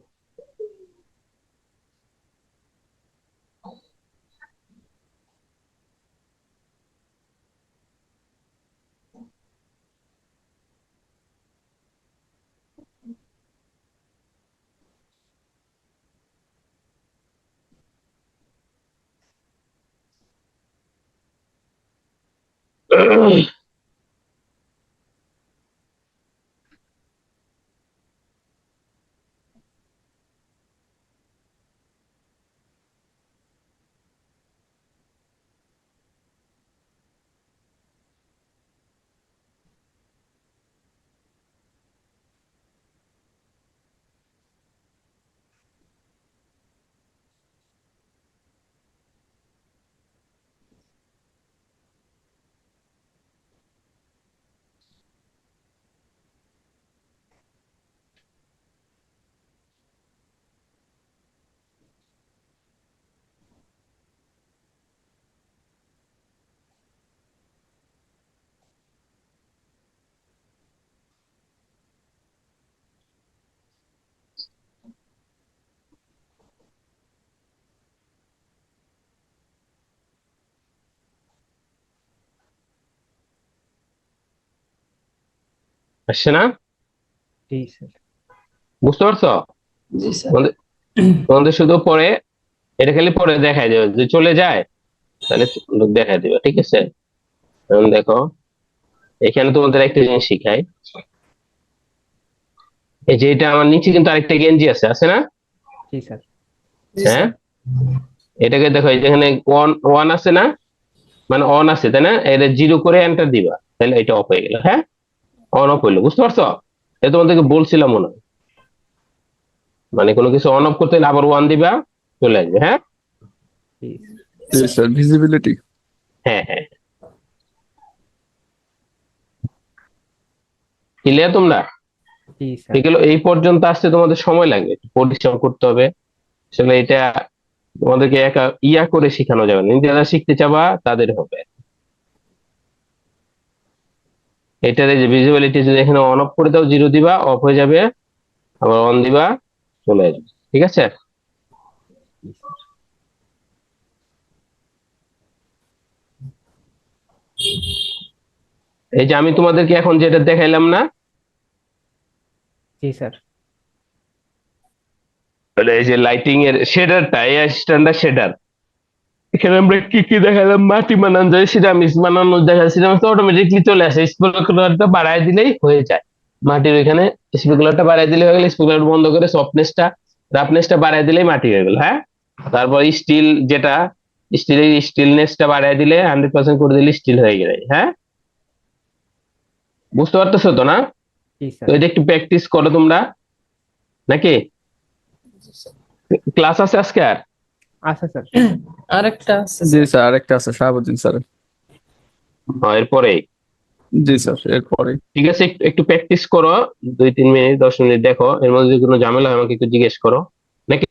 আসছে না, জি স্যার। বুঝতে পারছো? जी सर তোমাদের তোমাদের শুধু পরে এটা খালি পরে দেখাই দেবে, যদি চলে যায় তাহলে দেখাই দেবে, ঠিক আছে? এখন দেখো এখানে তোমাদের একটা জিনিস শিখাই, এই যে এটা আমার নিচে কিন্তু আরেকটা গেঞ্জি আছে, আছে না? জি স্যার। जी হ্যাঁ, सर এটাকে দেখো এই যেখানে ওয়ান ওয়ান আছে না, মানে অন আছে তাই না, এটা জিরো করে এন্টার দিবা, তাহলে এটা অফ হয়ে গেল। হ্যাঁ, অন অফ হইলো, বুঝতে পারছো? এটা তোমাদেরকে বলছিলাম মনে হয়, মানে কোনো কিছু অন অফ করতে হলে আবার ওয়ান দিবা, চলে আসবে। হ্যাঁ জি স্যার ভিজিবিলিটি। হ্যাঁ হ্যাঁ, ক্লিয়ার তোমরা? জি স্যার। এগুলো এই পর্যন্ত আসতে তোমাদের সময় লাগবে, একটু পরিশ্রম করতে হবে। আসলে এটা তোমাদেরকে একা ইয়া করে শেখানো যাবে না, যারা শিখতে চাবা তাদের হবে। এটার এই যে ভিজিবিলিটি যদি এখানে অন অফ করে দাও, জিরো দিবা, অফ হয়ে যাবে, আবার অন দিবা, চলে আসবে। ঠিক আছে? এই যে আমি তোমাদেরকে এখন যেটা দেখাইলাম না, জি স্যার। তাহলে এই যে লাইটিং এর শেডারটা, এই স্ট্যান্ডার্ড শেডার, এখানে আমরা কি কি দেখালাম, মাটি বানানো যায়, সিরামিক্স বানানো দেখা, সিরামিক্স অটোমেটিকলি চলে আসে, স্প্রিংকলারটা বাড়ায় দিলেই হয়ে যায়। মাটির ওইখানে স্প্রিংকলারটা বাড়ায় দিলে হয়ে গেল, স্প্রিংকলার বন্ধ করে সফটনেসটা রাফনেসটা বাড়ায় দিলেই মাটি হয়ে গেল। হ্যাঁ, তারপর স্টিল, যেটা স্টিলের স্টিলনেসটা বাড়ায় দিলে 100% করে দিলে স্টিল হয়ে গেলে। হ্যাঁ, বুঝতে পারতেছো তো না? জি তো স্যার। এটা একটু প্র্যাকটিস করো তোমরা, নাকি? ক্লাস আছে আজকে আর? আচ্ছা স্যার। আরেকটা আছে জি স্যার আরেকটা আছে শাহাবুদ্দিন স্যার। এরপরে জি স্যার এরপরে। ঠিক আছে, একটু প্র্যাকটিস করো, 2-3 মিনিট 10 মিনিট দেখো, এর মধ্যে যদি কোনো ঝামেলা হয় আমাকে একটু জিজ্ঞেস করো নাকি?